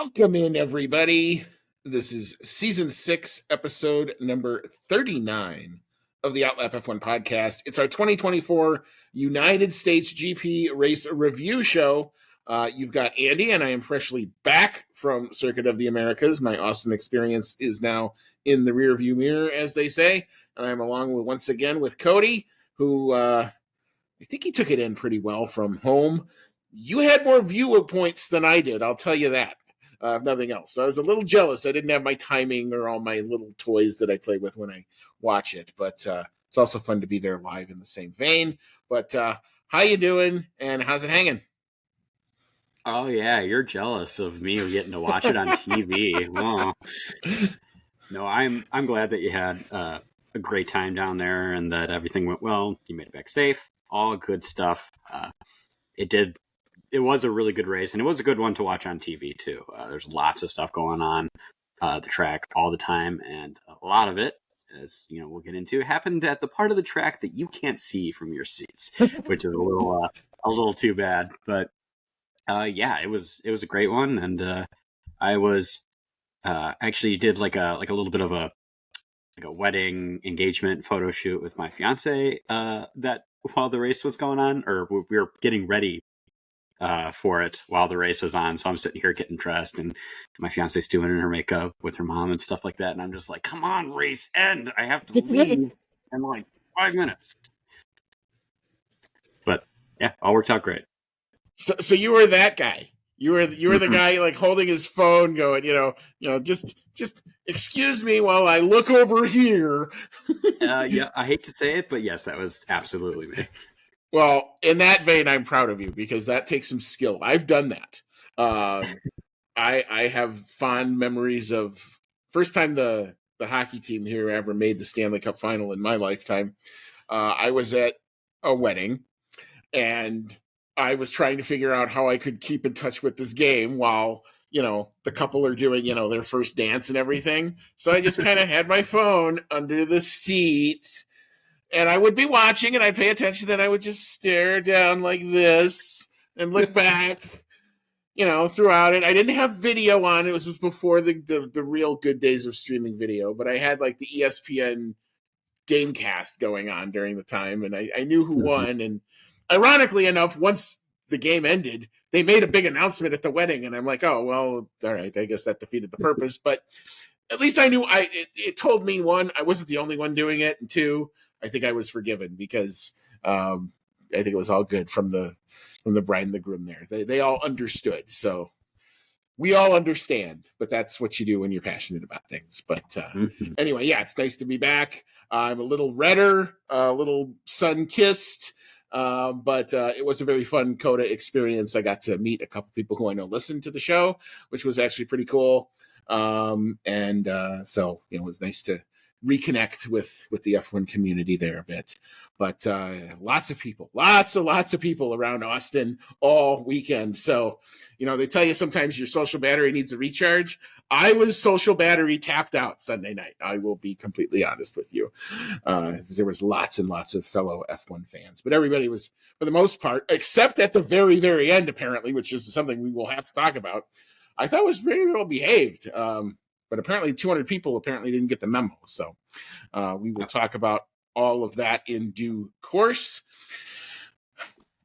Welcome in, everybody. This is season 6, episode number 39 of the Outlap F1 podcast. It's our 2024 United States GP race review show. You've got Andy, and I am freshly back from Circuit of the Americas. My Austin experience is now in the rearview mirror, as they say. And I'm along with, once again, with Cody, who I think he took it in pretty well from home. You had more viewer points than I did, I'll tell you that. If nothing else. So I was a little jealous. I didn't have my timing or all my little toys that I play with when I watch it. But it's also fun to be there live in the same vein. But how you doing, and how's it hanging? Oh, yeah, you're jealous of me getting to watch it on TV. Oh. No, I'm glad that you had a great time down there and that everything went well. You made it back safe. All good stuff. It was a really good race, and it was a good one to watch on TV, too. There's lots of stuff going on the track all the time, and a lot of it, as you know, we'll get into, happened at the part of the track that you can't see from your seats, which is a little too bad. But yeah, it was a great one, and I was actually did like a little bit of a wedding engagement photo shoot with my fiance that while the race was going on, or we were getting ready for it while the race was on. So I'm sitting here getting dressed, and my fiance's doing her makeup with her mom and stuff like that. And I'm just like, come on, race end. I have to leave in like 5 minutes. But yeah, all worked out great. So you were that guy. You were the guy like holding his phone going, just excuse me while I look over here. Yeah, I hate to say it, but yes, that was absolutely me. Well, in that vein, I'm proud of you because that takes some skill. I've done that. I have fond memories of first time the hockey team here ever made the Stanley Cup final in my lifetime. I was at a wedding, and I was trying to figure out how I could keep in touch with this game while, the couple are doing, their first dance and everything. So I just kind of had my phone under the seat. And I would be watching, and I'd pay attention, then I would just stare down like this and look back, throughout it. I didn't have video on. It was before the real good days of streaming video, but I had like the ESPN Gamecast going on during the time, and I knew who won. And ironically enough, once the game ended, they made a big announcement at the wedding, and I'm like, oh, well, all right, I guess that defeated the purpose. But at least I knew it told me, one, I wasn't the only one doing it, and two, I think I was forgiven because I think it was all good from the bride and the groom there. They all understood. So we all understand, but that's what you do when you're passionate about things. But anyway, yeah, it's nice to be back. I'm a little redder, a little sun-kissed, but it was a very fun COTA experience. I got to meet a couple people who I know listen to the show, which was actually pretty cool. So it was nice to reconnect with the F1 community there a bit. But lots of people around Austin all weekend. So, they tell you sometimes your social battery needs a recharge. I was social battery tapped out Sunday night. I will be completely honest with you. There was lots and lots of fellow F1 fans, but everybody was, for the most part, except at the very, very end, apparently, which is something we will have to talk about, I thought was very well behaved. But apparently 200 people didn't get the memo. So we will talk about all of that in due course.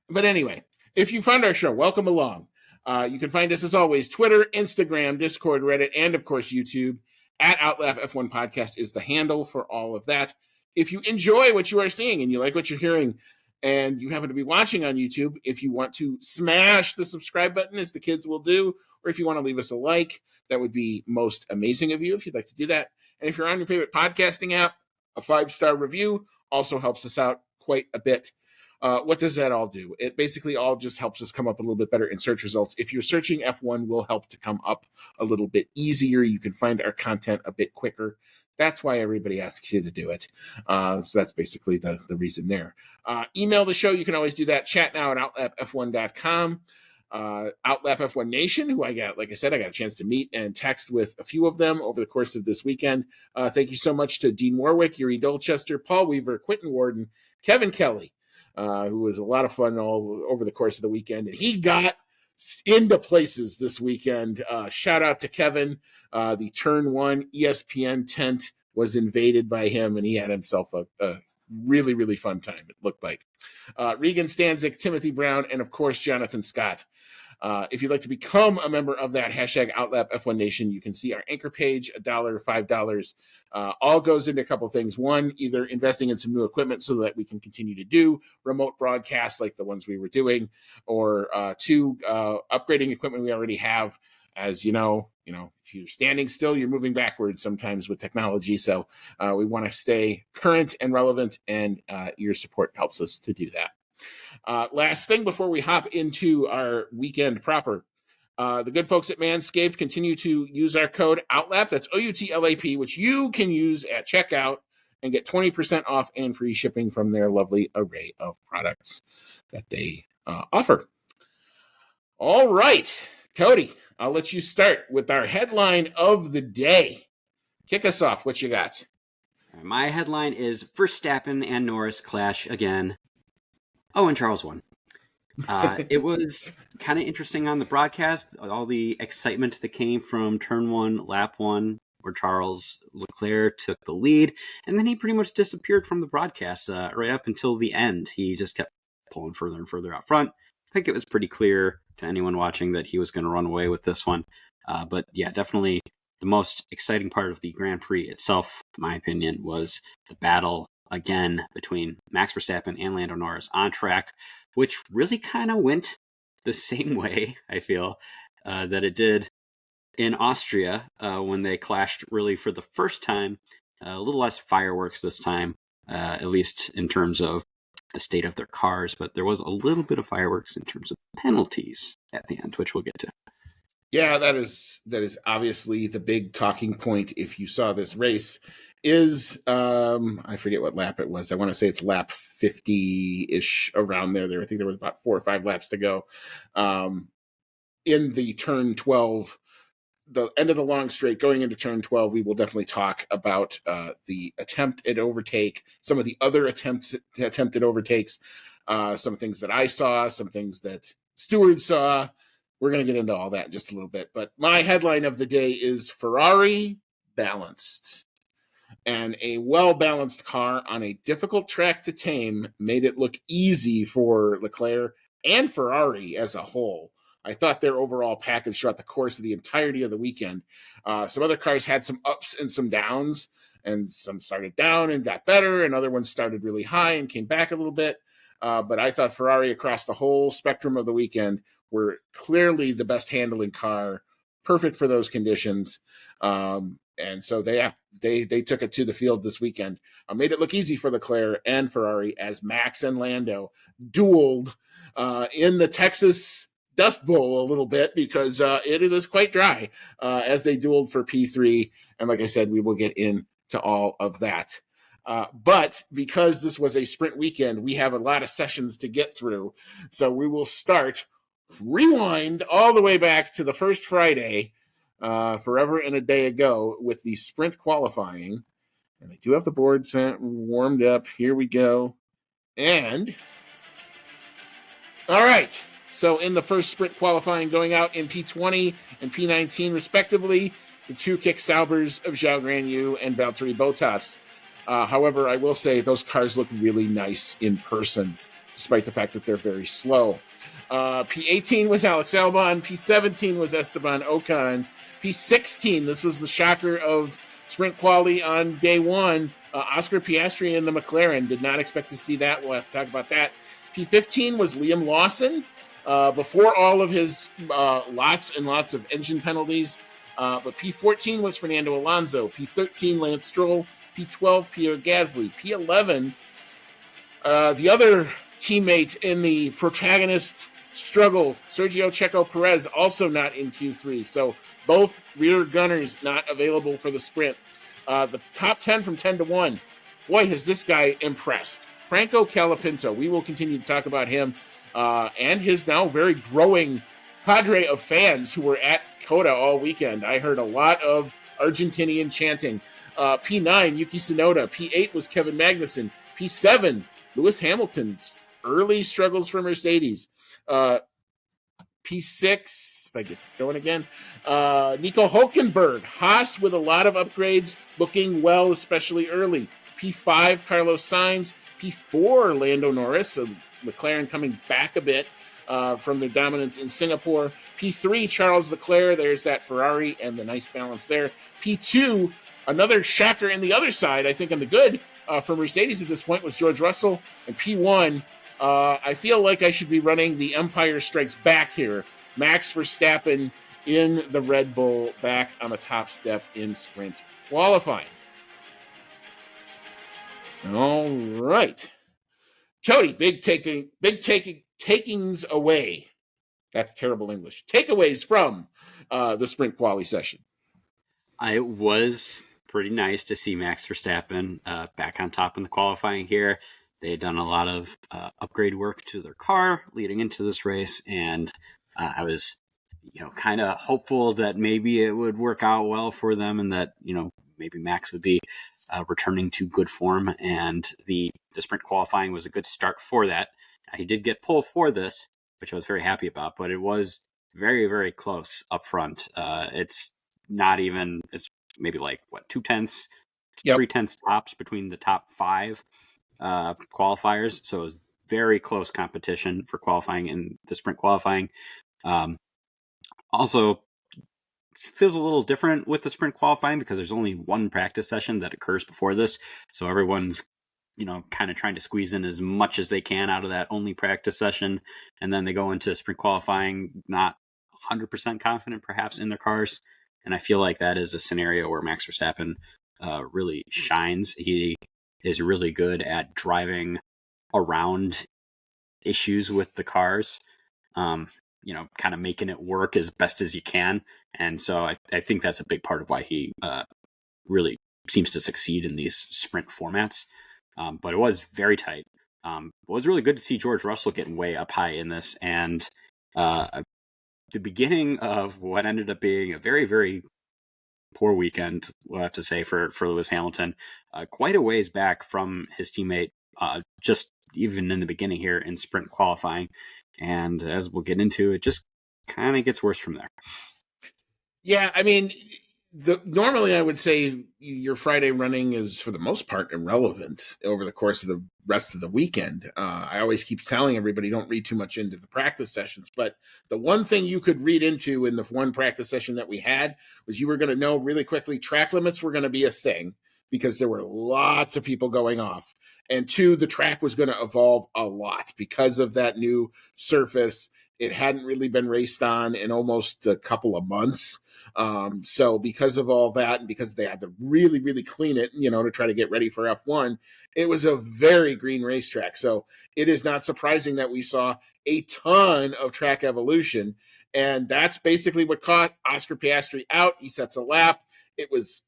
But anyway, if you found our show, welcome along. You can find us, as always, Twitter, Instagram, Discord, Reddit, and, of course, YouTube. At Outlap F1 Podcast is the handle for all of that. If you enjoy what you are seeing and you like what you're hearing and you happen to be watching on YouTube, if you want to smash the subscribe button, as the kids will do, or if you want to leave us a like, that would be most amazing of you if you'd like to do that. And if you're on your favorite podcasting app, a 5-star review also helps us out quite a bit. What does that all do? It basically all just helps us come up a little bit better in search results. If you're searching F1, we'll help to come up a little bit easier. You can find our content a bit quicker. That's why everybody asks you to do it. So that's basically the reason there. Email the show. You can always do that. Chat now at outlapf1.com. Outlap F1 Nation, who I got a chance to meet and text with a few of them over the course of this weekend. Thank you so much to Dean Warwick, Yuri Dolchester, Paul Weaver, Quentin Warden, Kevin Kelly, who was a lot of fun all over the course of the weekend. And he got into places this weekend. Shout out to Kevin. The Turn 1 ESPN tent was invaded by him, and he had himself a really, really fun time, it looked like. Regan Stanzik, Timothy Brown, and, of course, Jonathan Scott. If you'd like to become a member of that hashtag Outlap F1 Nation, you can see our anchor page, $1, $5. All goes into a couple things. One, either investing in some new equipment so that we can continue to do remote broadcasts like the ones we were doing, or two, upgrading equipment we already have. As you know, if you're standing still, you're moving backwards sometimes with technology. So we want to stay current and relevant, and your support helps us to do that. Last thing before we hop into our weekend proper, the good folks at Manscaped continue to use our code OUTLAP, that's OUTLAP, which you can use at checkout and get 20% off and free shipping from their lovely array of products that they offer. All right, Cody, I'll let you start with our headline of the day. Kick us off. What you got? My headline is Verstappen and Norris clash again. Oh, and Charles won. It was kind of interesting on the broadcast, all the excitement that came from turn 1, lap 1, where Charles Leclerc took the lead, and then he pretty much disappeared from the broadcast right up until the end. He just kept pulling further and further out front. I think it was pretty clear to anyone watching that he was going to run away with this one. But yeah, definitely the most exciting part of the Grand Prix itself, in my opinion, was the battle again between Max Verstappen and Lando Norris on track, which really kind of went the same way, I feel, that it did in Austria when they clashed really for the first time. A little less fireworks this time, at least in terms of the state of their cars, but there was a little bit of fireworks in terms of penalties at the end, which we'll get to. Yeah, that is obviously the big talking point if you saw this race. Is I forget what lap it was. I want to say it's lap 50-ish, around there. I think there was about 4 or 5 laps to go. In the turn 12, the end of the long straight, going into turn 12, we will definitely talk about the attempt at overtake, some of the other attempted overtakes, some things that I saw, some things that Stewart saw. We're going to get into all that in just a little bit. But my headline of the day is Ferrari balanced. And a well-balanced car on a difficult track to tame made it look easy for Leclerc and Ferrari as a whole. I thought their overall package throughout the course of the entirety of the weekend. Some other cars had some ups and some downs, and some started down and got better, and other ones started really high and came back a little bit. But I thought Ferrari across the whole spectrum of the weekend were clearly the best handling car, perfect for those conditions. And so they took it to the field this weekend. Made it look easy for Leclerc and Ferrari as Max and Lando dueled in the Texas Dust Bowl a little bit, because it is quite dry as they dueled for P3. And like I said, we will get into all of that. But because this was a sprint weekend, we have a lot of sessions to get through. So we will rewind all the way back to the first Friday, forever and a day ago, with the sprint qualifying. And I do have the board warmed up. Here we go. And all right. So in the first sprint qualifying, going out in P20 and P19 respectively, the two Kick Saubers of Zhao Guanyu and Valtteri Bottas. However, I will say those cars look really nice in person, despite the fact that they're very slow. P18 was Alex Albon. P17 was Esteban Ocon. P16, this was the shocker of sprint quali on day one. Oscar Piastri in the McLaren. Did not expect to see that. We'll have to talk about that. P15 was Liam Lawson. Before all of his lots and lots of engine penalties. But P14 was Fernando Alonso. P13, Lance Stroll. P12, Pierre Gasly. P11, the other teammate in the protagonist struggle, Sergio Checo Perez, also not in Q3. So both rear gunners not available for the sprint. The top 10 from 10 to 1. Boy, has this guy impressed. Franco Colapinto, we will continue to talk about him and his now very growing cadre of fans who were at Coda all weekend. I heard a lot of Argentinian chanting. P9, Yuki Tsunoda. P8 was Kevin Magnussen. P7, Lewis Hamilton. Early struggles for Mercedes. P6, if I get this going again, Nico Hulkenberg. Haas with a lot of upgrades, looking well, especially early. P5, Carlos Sainz. P4, Lando Norris. So McLaren coming back a bit from their dominance in Singapore. P3, Charles Leclerc. There's that Ferrari and the nice balance there. P2, another shocker in the other side, I think on the good for Mercedes at this point, was George Russell. And P1, I feel like I should be running the Empire Strikes Back here. Max Verstappen in the Red Bull back on the top step in sprint qualifying. All right. Cody, big takings away. That's terrible English. Takeaways from the sprint quali session. It was pretty nice to see Max Verstappen back on top in the qualifying here. They had done a lot of upgrade work to their car leading into this race, and I was, kind of hopeful that maybe it would work out well for them, and that maybe Max would be returning to good form. And the sprint qualifying was a good start for that. He did get pole for this, which I was very happy about, but it was very, very close up front. It's not even. It's maybe like 2/10, 3/10 tops between the top 5 qualifiers. So it was very close competition for qualifying in the sprint qualifying. Also, feels a little different with the sprint qualifying because there's only one practice session that occurs before this. So everyone's, kind of trying to squeeze in as much as they can out of that only practice session. And then they go into sprint qualifying not 100% confident perhaps in their cars. And I feel like that is a scenario where Max Verstappen really shines. He is really good at driving around issues with the cars, kind of making it work as best as you can. And so I think that's a big part of why he really seems to succeed in these sprint formats. But it was very tight. It was really good to see George Russell getting way up high in this. And the beginning of what ended up being a very, very poor weekend, we'll have to say, for Lewis Hamilton, quite a ways back from his teammate, just even in the beginning here in sprint qualifying. And as we'll get into, it just kind of gets worse from there. Yeah, I mean, normally I would say your Friday running is, for the most part, irrelevant over the course of the rest of the weekend. I always keep telling everybody, don't read too much into the practice sessions. But the one thing you could read into in the one practice session that we had was you were going to know really quickly track limits were going to be a thing because there were lots of people going off. And 2, the track was going to evolve a lot because of that new surface. It hadn't really been raced on in almost a couple of months. So because of all that, and because they had to really, really clean it, to try to get ready for F1, it was a very green racetrack. So it is not surprising that we saw a ton of track evolution. And that's basically what caught Oscar Piastri out. He sets a lap. It was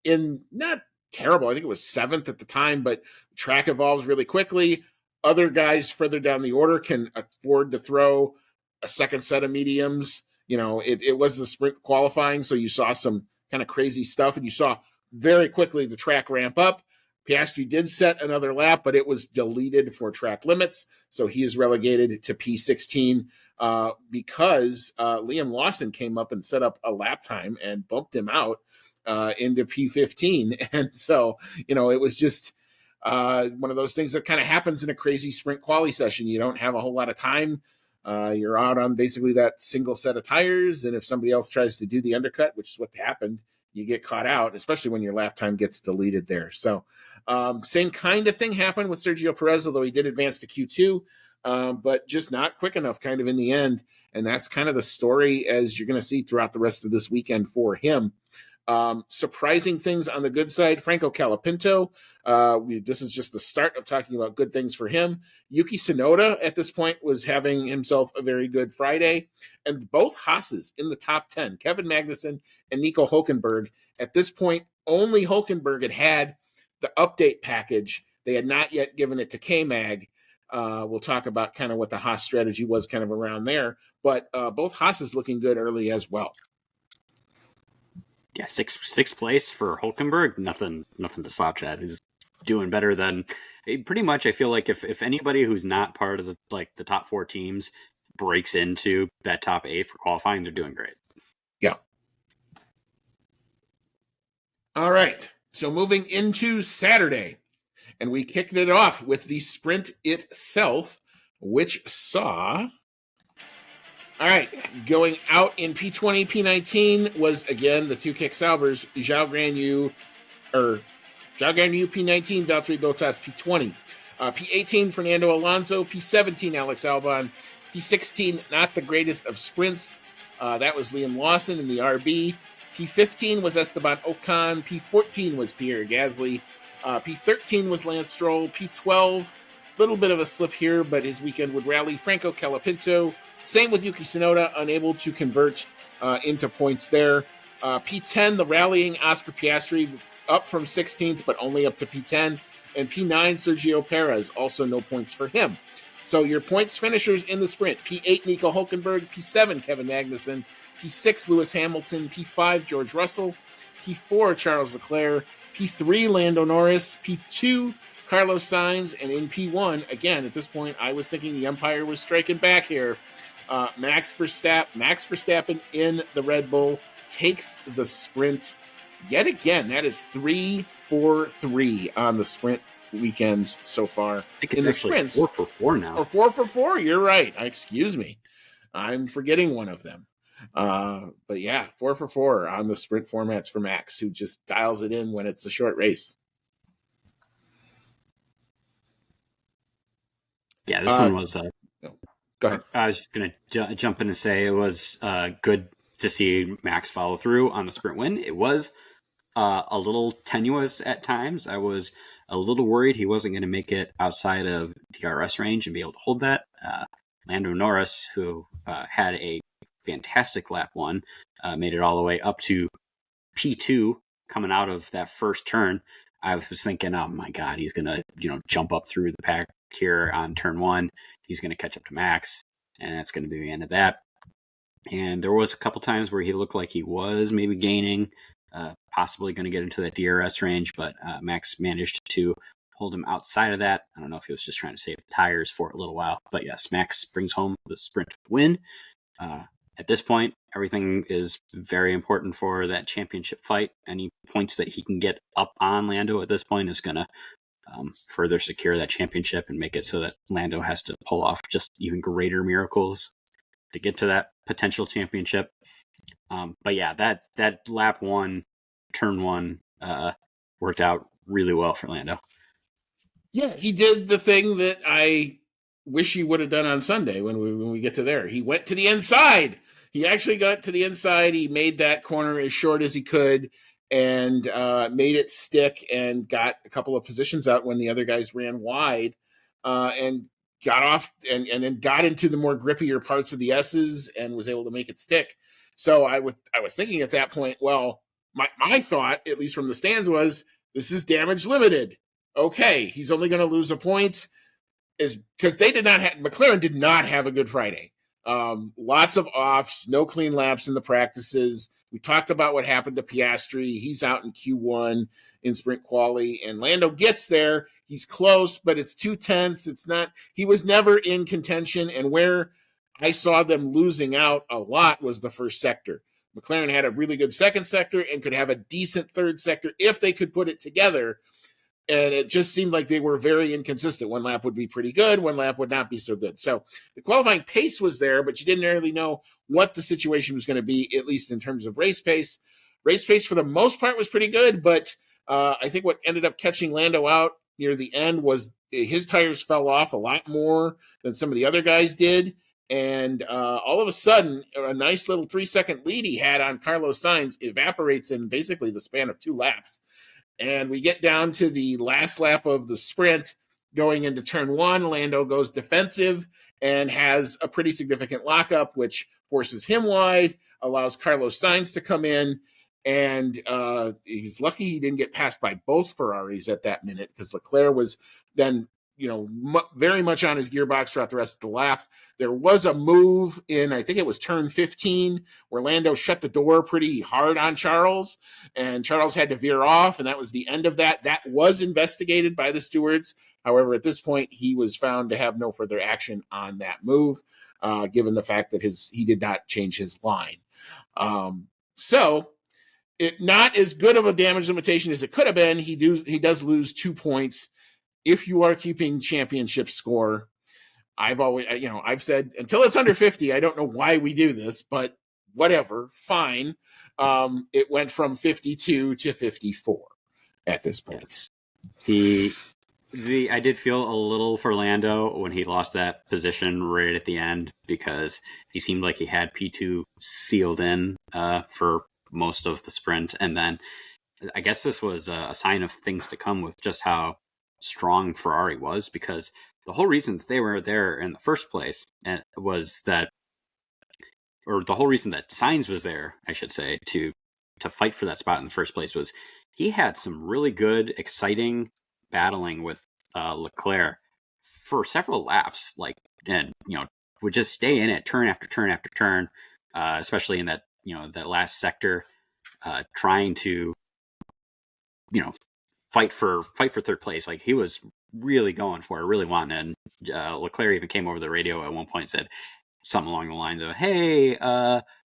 in not terrible. I think it was 7th at the time, but track evolves really quickly. Other guys further down the order can afford to throw a second set of mediums. It was the sprint qualifying, so you saw some kind of crazy stuff, and you saw very quickly the track ramp up. Piastri did set another lap, but it was deleted for track limits, so he is relegated to P16 because Liam Lawson came up and set up a lap time and bumped him out into P15. And so, it was just one of those things that kind of happens in a crazy sprint quali session. You don't have a whole lot of time. You're out on basically that single set of tires, and if somebody else tries to do the undercut, which is what happened, you get caught out, especially when your lap time gets deleted there. So same kind of thing happened with Sergio Perez, although he did advance to Q2, but just not quick enough kind of in the end. And that's kind of the story as you're going to see throughout the rest of this weekend for him. Surprising things on the good side, Franco Colapinto. This is just the start of talking about good things for him. Yuki Tsunoda at this point was having himself a very good Friday. And both Haas's in the top 10, Kevin Magnussen and Nico Hulkenberg. At this point, only Hulkenberg had the update package. They had not yet given it to K-Mag. We'll talk about kind of what the Haas strategy was kind of around there. But both Haas's looking good early as well. Yeah, sixth place for Hulkenberg. Nothing to slouch at. He's doing better than pretty much. I feel like if anybody who's not part of the top 4 teams breaks into that top 8 for qualifying, they're doing great. Yeah. All right. So moving into Saturday, and we kicked it off with the sprint itself, which saw... All right, going out in P20, P19 was, again, the two Kick Saubers, Zhao Guanyu P19, Valtteri Bottas P20. P18, Fernando Alonso. P17, Alex Albon. P16, not the greatest of sprints. That was Liam Lawson in the RB. P15 was Esteban Ocon. P14 was Pierre Gasly. P13 was Lance Stroll. P12, little bit of a slip here, but his weekend would rally. Franco Colapinto. Same with Yuki Tsunoda, unable to convert into points there. P10, the rallying Oscar Piastri, up from 16th, but only up to P10. And P9, Sergio Perez, also no points for him. So your points finishers in the sprint: P8, Nico Hulkenberg. P7, Kevin Magnussen. P6, Lewis Hamilton. P5, George Russell. P4, Charles Leclerc. P3, Lando Norris. P2, Carlos Sainz. And in P1, again, at this point, I was thinking the umpire was striking back here. Max Verstappen in the Red Bull takes the sprint yet again. That is 3-4-3 on the sprint weekends so far. I think it's in the actually sprints. 4-for-4 now. Or 4-for-4. You're right. Excuse me. I'm forgetting one of them. But yeah, 4-for-4 on the sprint formats for Max, who just dials it in when it's a short race. Yeah, this one was... Go ahead. I was just going to jump in and say it was good to see Max follow through on the sprint win. It was a little tenuous at times. I was a little worried he wasn't going to make it outside of DRS range and be able to hold that. Lando Norris, who had a fantastic lap 1, made it all the way up to P2 coming out of that first turn. I was thinking, oh my God, he's going to jump up through the pack here on turn 1. He's going to catch up to Max, and that's going to be the end of that. And there was a couple times where he looked like he was maybe gaining, possibly going to get into that DRS range, but Max managed to hold him outside of that. I don't know if he was just trying to save the tires for a little while, but yes, Max brings home the sprint win. At this point, everything is very important for that championship fight. Any points that he can get up on Lando at this point is going to further secure that championship and make it so that Lando has to pull off just even greater miracles to get to that potential championship. But yeah, that lap 1, turn 1 worked out really well for Lando. Yeah, he did the thing that I wish he would have done on Sunday when we get to there. He went to the inside. He actually got to the inside. He made that corner as short as he could and made it stick and got a couple of positions out when the other guys ran wide and got off and then got into the more grippier parts of the S's and was able to make it stick. So I was thinking at that point, well, my thought, at least from the stands, was this is damage limited. Okay, he's only going to lose a point, is because McLaren did not have a good Friday. Lots of offs, no clean laps in the practices. We talked about what happened to Piastri. He's out in Q1 in sprint quali, and Lando gets there. He's close, but it's too tense. He was never in contention, and where I saw them losing out a lot was the first sector. McLaren had a really good second sector and could have a decent third sector if they could put it together. And it just seemed like they were very inconsistent. One lap would be pretty good, one lap would not be so good. So the qualifying pace was there, but you didn't really know what the situation was going to be, at least in terms of race pace. Race pace for the most part was pretty good, but I think what ended up catching Lando out near the end was his tires fell off a lot more than some of the other guys did. And all of a sudden, a nice little 3-second lead he had on Carlos Sainz evaporates in basically the span of 2 laps. And we get down to the last lap of the sprint going into turn 1. Lando goes defensive and has a pretty significant lockup, which forces him wide, allows Carlos Sainz to come in. And he's lucky he didn't get passed by both Ferraris at that minute, because Leclerc was then very much on his gearbox throughout the rest of the lap. There was a move in, I think it was turn 15, where Lando shut the door pretty hard on Charles, and Charles had to veer off, and that was the end of that. That was investigated by the stewards. However, at this point, he was found to have no further action on that move. given the fact that he did not change his line. So it not as good of a damage limitation as it could have been. He does lose 2 points if you are keeping championship score. I've said until it's under 50, I don't know why we do this, but whatever, fine. It went from 52 to 54 at this point. Yes. I did feel a little for Lando when he lost that position right at the end, because he seemed like he had P2 sealed in for most of the sprint. And then I guess this was a sign of things to come with just how strong Ferrari was, because the whole reason that they were there in the first place was that, or the whole reason that Sainz was there, I should say, to fight for that spot in the first place, was he had some really good, exciting battling with Leclerc for several laps, and would just stay in it turn after turn after turn, especially in that that last sector, trying to fight for third place. Like, he was really going for it, really wanting it. And Leclerc even came over the radio at one point and said something along the lines of, "Hey,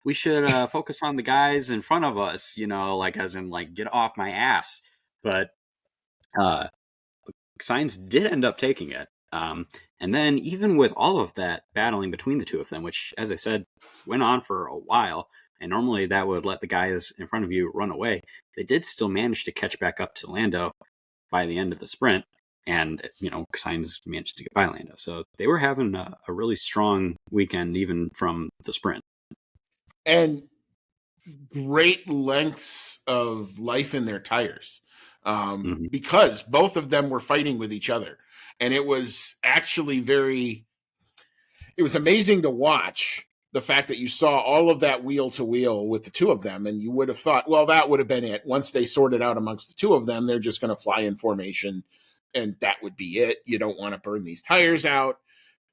we should focus on the guys in front of us, as in, get off my ass." But Sainz did end up taking it. And then even with all of that battling between the two of them, which, as I said, went on for a while, and normally that would let the guys in front of you run away, they did still manage to catch back up to Lando by the end of the sprint. And, Sainz managed to get by Lando. So they were having a really strong weekend, even from the sprint. And great lengths of life in their tires, because both of them were fighting with each other. And it was actually it was amazing to watch the fact that you saw all of that wheel to wheel with the two of them. And you would have thought, well, that would have been it. Once they sorted out amongst the two of them, they're just going to fly in formation and that would be it. You don't want to burn these tires out.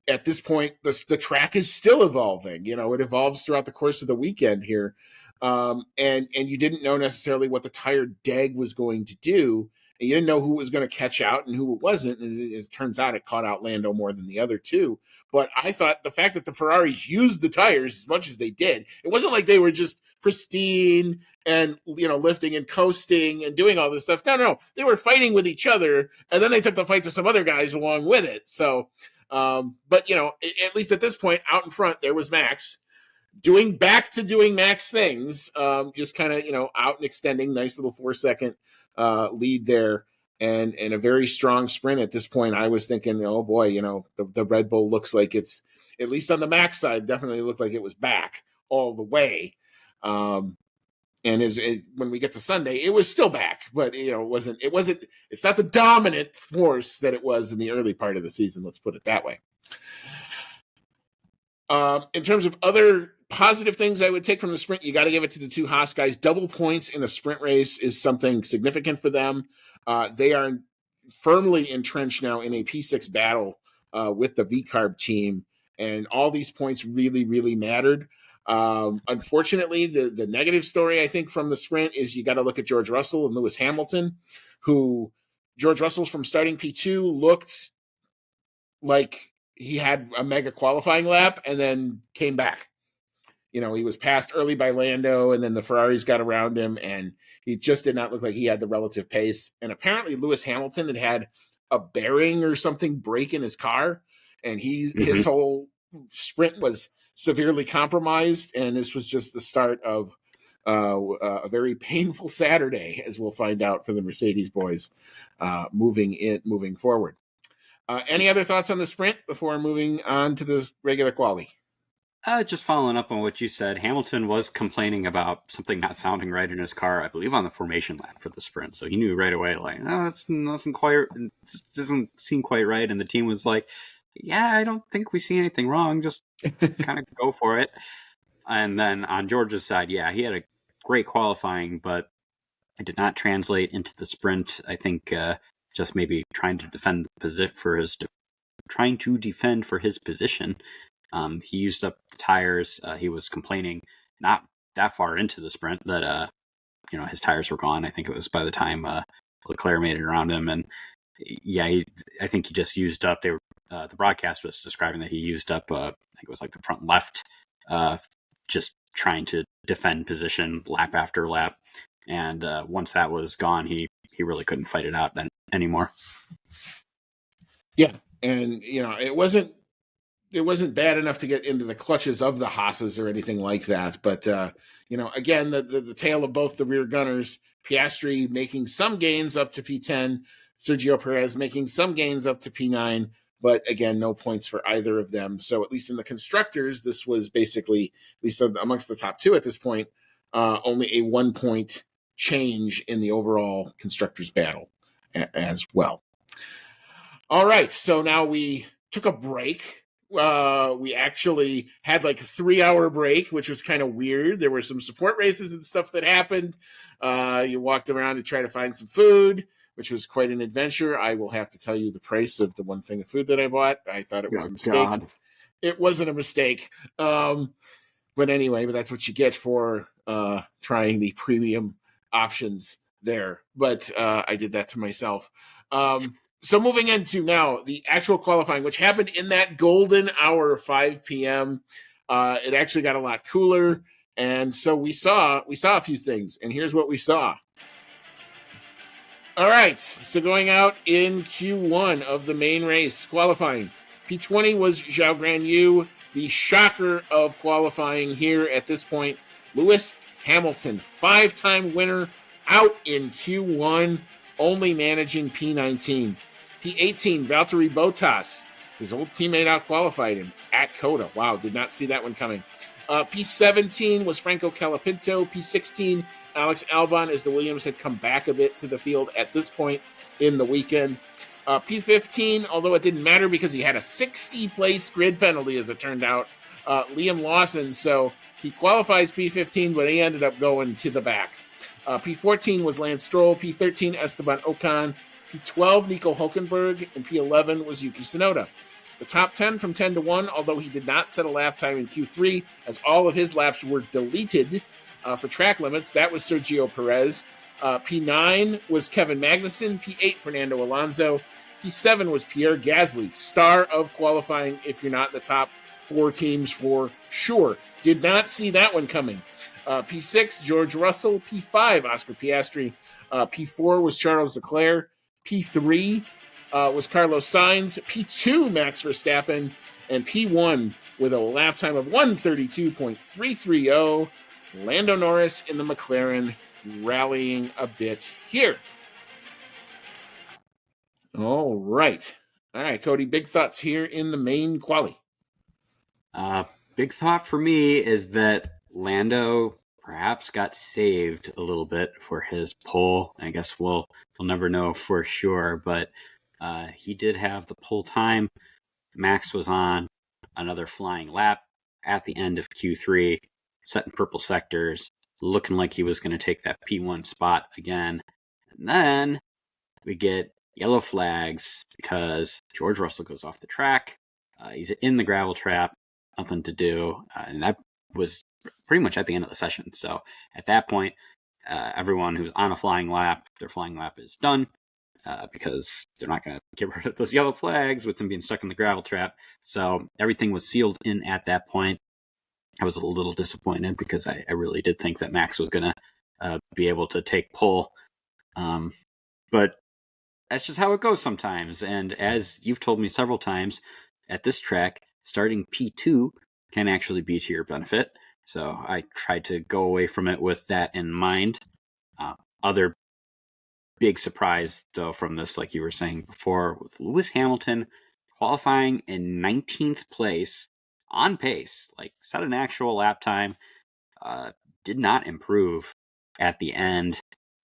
At this point, the track is still evolving. It evolves throughout the course of the weekend here. And you didn't know necessarily what the tire deg was going to do. And you didn't know who was going to catch out and who it wasn't. And as it turns out, it caught out Lando more than the other two. But I thought the fact that the Ferraris used the tires as much as they did, it wasn't like they were just pristine and, lifting and coasting and doing all this stuff. No, they were fighting with each other. And then they took the fight to some other guys along with it. So, but, at least at this point, out in front, there was Max doing Max things, just kind of, out and extending, nice little 4-second lead there, and a very strong sprint at this point. I was thinking, oh boy, the Red Bull looks like it's, at least on the Max side, definitely looked like it was back all the way. And when we get to Sunday, it was still back, but it's not the dominant force that it was in the early part of the season. Let's put it that way. In terms of other positive things I would take from the sprint, you got to give it to the two Haas guys. Double points in a sprint race is something significant for them. They are firmly entrenched now in a P6 battle with the VCARB team, and all these points really, really mattered. Unfortunately, the negative story, I think, from the sprint is you got to look at George Russell and Lewis Hamilton, who George Russell's from starting P2 looked like he had a mega qualifying lap and then came back. He was passed early by Lando, and then the Ferraris got around him, and he just did not look like he had the relative pace. And apparently Lewis Hamilton had a bearing or something break in his car, and his whole sprint was severely compromised, and this was just the start of a very painful Saturday, as we'll find out for the Mercedes boys moving forward. Any other thoughts on the sprint before moving on to the regular quali? Just following up on what you said, Hamilton was complaining about something not sounding right in his car, I believe on the formation lap for the sprint. So he knew right away, that's nothing quite, it doesn't seem quite right. And the team was like, yeah, I don't think we see anything wrong. Just kind of go for it. And then on George's side, yeah, he had a great qualifying, but it did not translate into the sprint. I think just maybe trying to defend for his position. He used up the tires. He was complaining not that far into the sprint that his tires were gone. I think it was by the time Leclerc made it around him, and yeah, I think he just used up. the broadcast was describing that he used up, I think it was like the front left, just trying to defend position lap after lap. And once that was gone, he really couldn't fight it out then anymore. Yeah, and it wasn't bad enough to get into the clutches of the Haas's or anything like that. But again, the tale of both the rear gunners, Piastri making some gains up to P10, Sergio Perez making some gains up to P9, but again, no points for either of them. So at least in the constructors, this was basically, at least amongst the top two at this point, only a 1 point change in the overall constructors battle as well. All right, so now we took a break. We actually had like a 3-hour break, which was kind of weird. There were some support races and stuff that happened. You walked around to try to find some food, which was quite an adventure. I will have to tell you the price of the one thing of food that I bought. I thought it was a mistake. God. It wasn't a mistake. But anyway, that's what you get for trying the premium options there. But I did that to myself. So moving into now the actual qualifying, which happened in that golden hour of 5 p.m. It actually got a lot cooler. And so we saw a few things. And here's what we saw. All right. So going out in Q1 of the main race, qualifying. P20 was Zhao Guanyu, the shocker of qualifying here at this point. Lewis Hamilton, 5-time winner, out in Q1, only managing P19. P18, Valtteri Bottas, his old teammate out-qualified him at Coda. Wow, did not see that one coming. P17 was Franco Colapinto. P16, Alex Albon, as the Williams had come back a bit to the field at this point in the weekend. P15, although it didn't matter because he had a 60-place grid penalty, as it turned out, Liam Lawson. So he qualifies P15, but he ended up going to the back. P14 was Lance Stroll. P13, Esteban Ocon. P12, Nico Hulkenberg. And P11 was Yuki Tsunoda. The top 10 from 10 to 1, although he did not set a lap time in Q3, as all of his laps were deleted for track limits. That was Sergio Perez. P9 was Kevin Magnussen. P8, Fernando Alonso. P7 was Pierre Gasly, star of qualifying if you're not in the top 4 teams for sure. Did not see that one coming. P6, George Russell. P5, Oscar Piastri. P4 was Charles Leclerc. P3 was Carlos Sainz. P2, Max Verstappen. And P1 with a lap time of 132.330, Lando Norris in the McLaren rallying a bit here. All right, Cody, big thoughts here in the main quali. Big thought for me is that Lando perhaps got saved a little bit for his pole. I guess we'll never know for sure, but he did have the pole time. Max was on another flying lap at the end of Q3, setting purple sectors, looking like he was going to take that P1 spot again. And then we get yellow flags because George Russell goes off the track. He's in the gravel trap, nothing to do. And that was pretty much at the end of the session. So at that point, everyone who's on a flying lap, their flying lap is done because they're not going to get rid of those yellow flags with them being stuck in the gravel trap. So everything was sealed in at that point. I was a little disappointed because I really did think that Max was going to be able to take pole. But that's just how it goes sometimes. And as you've told me several times, at this track, starting P2 can actually be to your benefit. So I tried to go away from it with that in mind. Other big surprise, though, from this, like you were saying before, with Lewis Hamilton qualifying in 19th place on pace, like set an actual lap time, did not improve at the end.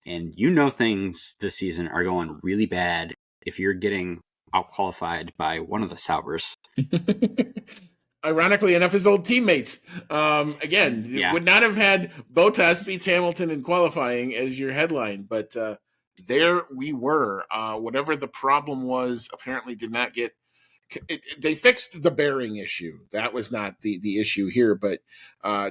And things this season are going really bad if you're getting out-qualified by one of the Saubers. Ironically enough, his old teammates. Would not have had Bottas beats Hamilton in qualifying as your headline, but there we were. Whatever the problem was, apparently did not get. They fixed the bearing issue. That was not the issue here, but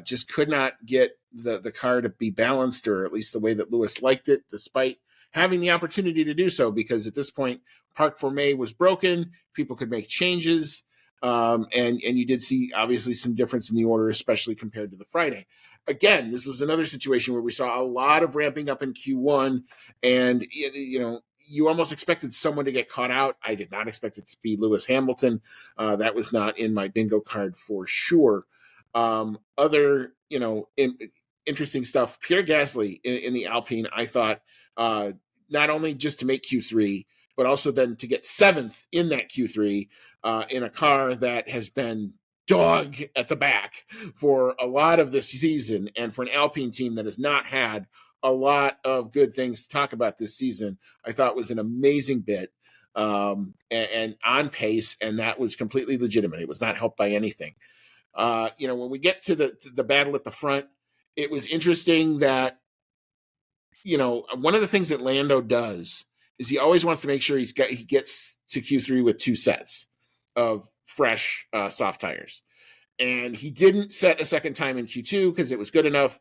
just could not get the car to be balanced, or at least the way that Lewis liked it, despite having the opportunity to do so, because at this point Parc Fermé was broken. People could make changes. And you did see obviously some difference in the order, especially compared to the Friday. Again, this was another situation where we saw a lot of ramping up in Q1, and you almost expected someone to get caught out. I did not expect it to be Lewis Hamilton. That was not in my bingo card for sure. Other interesting stuff. Pierre Gasly in the Alpine, I thought, not only just to make Q3, but also then to get 7th in that Q3 in a car that has been dog at the back for a lot of this season, and for an Alpine team that has not had a lot of good things to talk about this season, I thought was an amazing bit, and on pace, and that was completely legitimate. It was not helped by anything. When we get to the battle at the front, it was interesting that, one of the things that Lando does is he always wants to make sure he gets to Q3 with 2 sets of fresh soft tires. And he didn't set a second time in Q2 because it was good enough.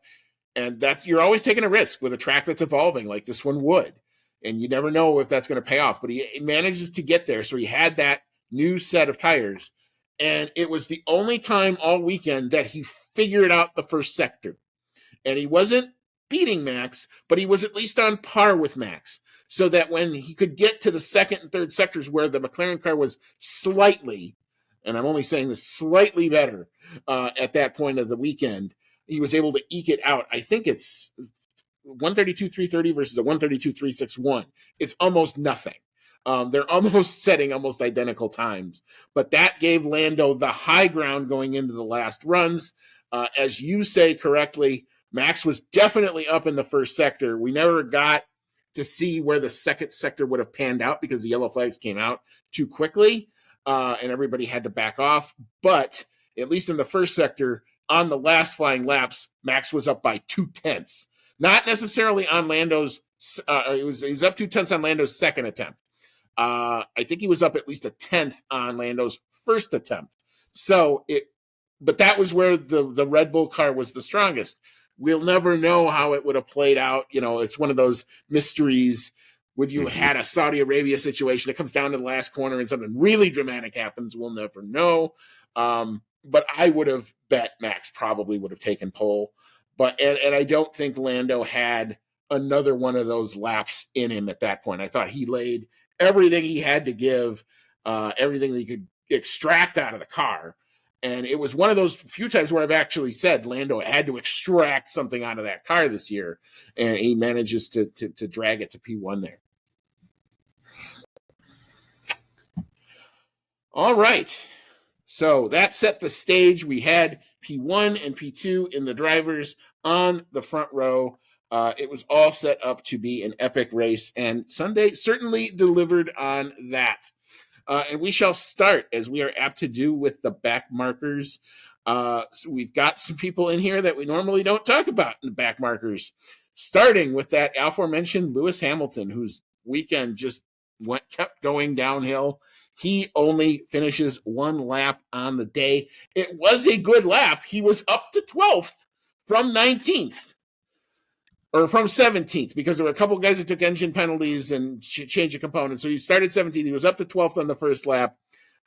And you're always taking a risk with a track that's evolving like this one would. And you never know if that's going to pay off. But he manages to get there. So he had that new set of tires. And it was the only time all weekend that he figured out the first sector. And he wasn't beating Max, but he was at least on par with Max. So that when he could get to the second and third sectors where the McLaren car was slightly, and I'm only saying this, slightly better at that point of the weekend, he was able to eke it out. I think it's 132.330 versus a 132.361. It's almost nothing. They're almost setting almost identical times. But that gave Lando the high ground going into the last runs. As you say correctly, Max was definitely up in the first sector. We never got to see where the second sector would have panned out because the yellow flags came out too quickly, and everybody had to back off. But at least in the first sector, on the last flying laps, Max was up by 0.2. Not necessarily on Lando's. He was up 0.2 on Lando's second attempt. I think he was up at least 1/10 on Lando's first attempt. But that was where the Red Bull car was the strongest. We'll never know how it would have played out. It's one of those mysteries. Would you had a Saudi Arabia situation that comes down to the last corner and something really dramatic happens? We'll never know. But I would have bet Max probably would have taken pole. And I don't think Lando had another one of those laps in him at that point. I thought he laid everything he had to give, everything that he could extract out of the car. And it was one of those few times where I've actually said Lando had to extract something out of that car this year, and he manages to drag it to P1 there. All right. So that set the stage. We had P1 and P2 in the drivers on the front row. It was all set up to be an epic race, and Sunday certainly delivered on that. And we shall start, as we are apt to do, with the back markers. So we've got some people in here that we normally don't talk about in the back markers, starting with that aforementioned Lewis Hamilton, whose weekend just kept going downhill. He only finishes 1 lap on the day. It was a good lap. He was up to 12th from 19th. Or from 17th, because there were a couple of guys who took engine penalties and changed the components. So he started 17th. He was up to 12th on the first lap,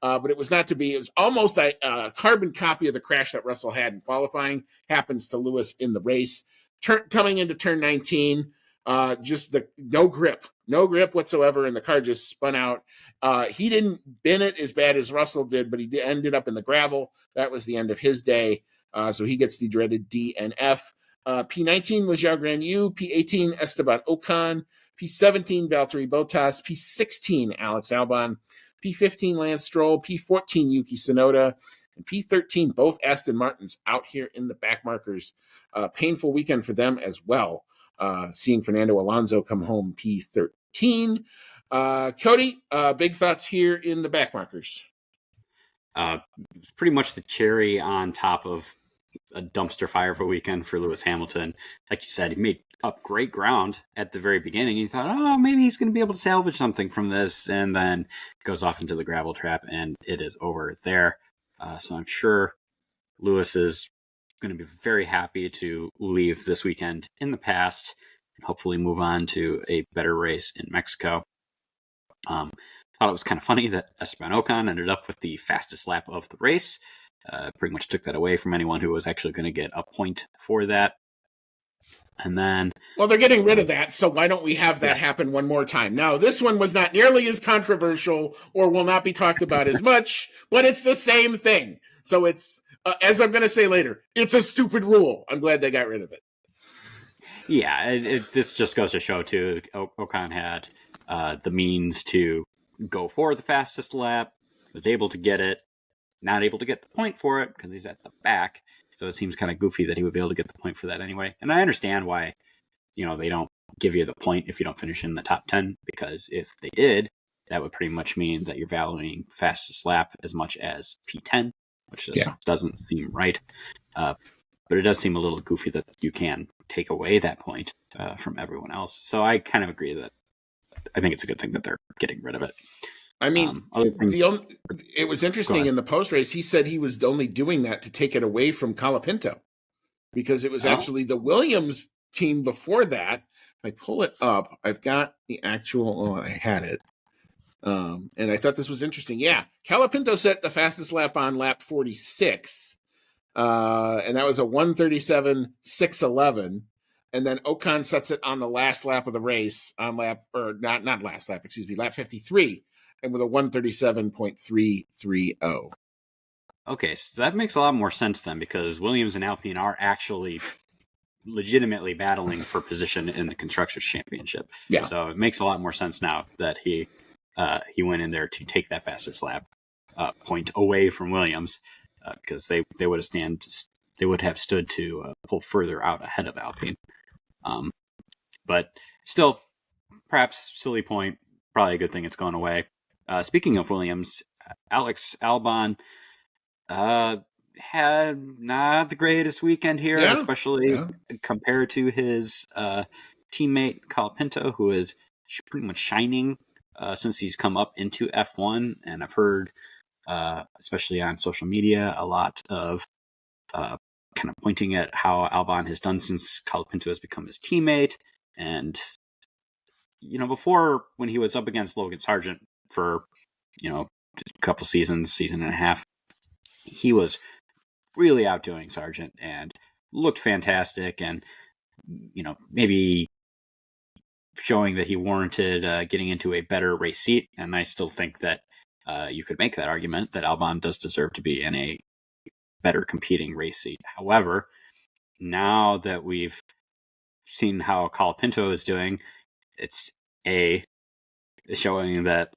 but it was not to be. It was almost a carbon copy of the crash that Russell had in qualifying. Happens to Lewis in the race. Coming into turn 19, just no grip whatsoever, and the car just spun out. He didn't bin it as bad as Russell did, but he ended up in the gravel. That was the end of his day. So he gets the dreaded DNF. P19 was Zhao Guanyu, P18 Esteban Ocon, P17 Valtteri Bottas, P16 Alex Albon, P15 Lance Stroll, P14 Yuki Tsunoda, and P13 both Aston Martins out here in the back markers. Painful weekend for them as well, seeing Fernando Alonso come home P13. Cody, big thoughts here in the back markers. Pretty much the cherry on top of a dumpster fire of a weekend for Lewis Hamilton. Like you said, he made up great ground at the very beginning. You thought, oh, maybe he's going to be able to salvage something from this, and then goes off into the gravel trap, and it is over there. So I'm sure Lewis is going to be very happy to leave this weekend in the past and hopefully move on to a better race in Mexico. Thought it was kind of funny that Esteban Ocon ended up with the fastest lap of the race. Pretty much took that away from anyone who was actually going to get a point for that. And then, well, they're getting rid of that, so why don't we have that happen one more time? Now, this one was not nearly as controversial or will not be talked about as much, but it's the same thing. So it's, as I'm going to say later, it's a stupid rule. I'm glad they got rid of it. Yeah, this just goes to show, too, Ocon had the means to go for the fastest lap, was able to get it, not able to get the point for it because he's at the back. So it seems kind of goofy that he would be able to get the point for that anyway. And I understand why, they don't give you the point if you don't finish in the top 10, because if they did, that would pretty much mean that you're valuing fastest lap as much as P10, which just doesn't seem right. But it does seem a little goofy that you can take away that point from everyone else. So I kind of agree that I think it's a good thing that they're getting rid of it. I mean, it was interesting in the post race. He said he was only doing that to take it away from Colapinto, because it was actually the Williams team before that. If I pull it up, I've got the actual. Oh, I had it, and I thought this was interesting. Yeah, Colapinto set the fastest lap on lap 46, and that was a 1:37.611. And then Ocon sets it on the last lap of the race on lap 53. And with a 1:37.330. Okay, so that makes a lot more sense then, because Williams and Alpine are actually legitimately battling for position in the Constructors' Championship. Yeah. So it makes a lot more sense now that he went in there to take that fastest lap point away from Williams, because they would have stood to pull further out ahead of Alpine. But still, perhaps silly point. Probably a good thing it's gone away. Speaking of Williams, Alex Albon had not the greatest weekend here, especially compared to his teammate Colapinto, who is pretty much shining since he's come up into F1. And I've heard, especially on social media, a lot of kind of pointing at how Albon has done since Colapinto has become his teammate. And before, when he was up against Logan Sargent for, a couple season and a half, he was really outdoing Sargent and looked fantastic, and, maybe showing that he warranted getting into a better race seat. And I still think that you could make that argument that Albon does deserve to be in a better competing race seat. However, now that we've seen how Colapinto is doing, it's showing that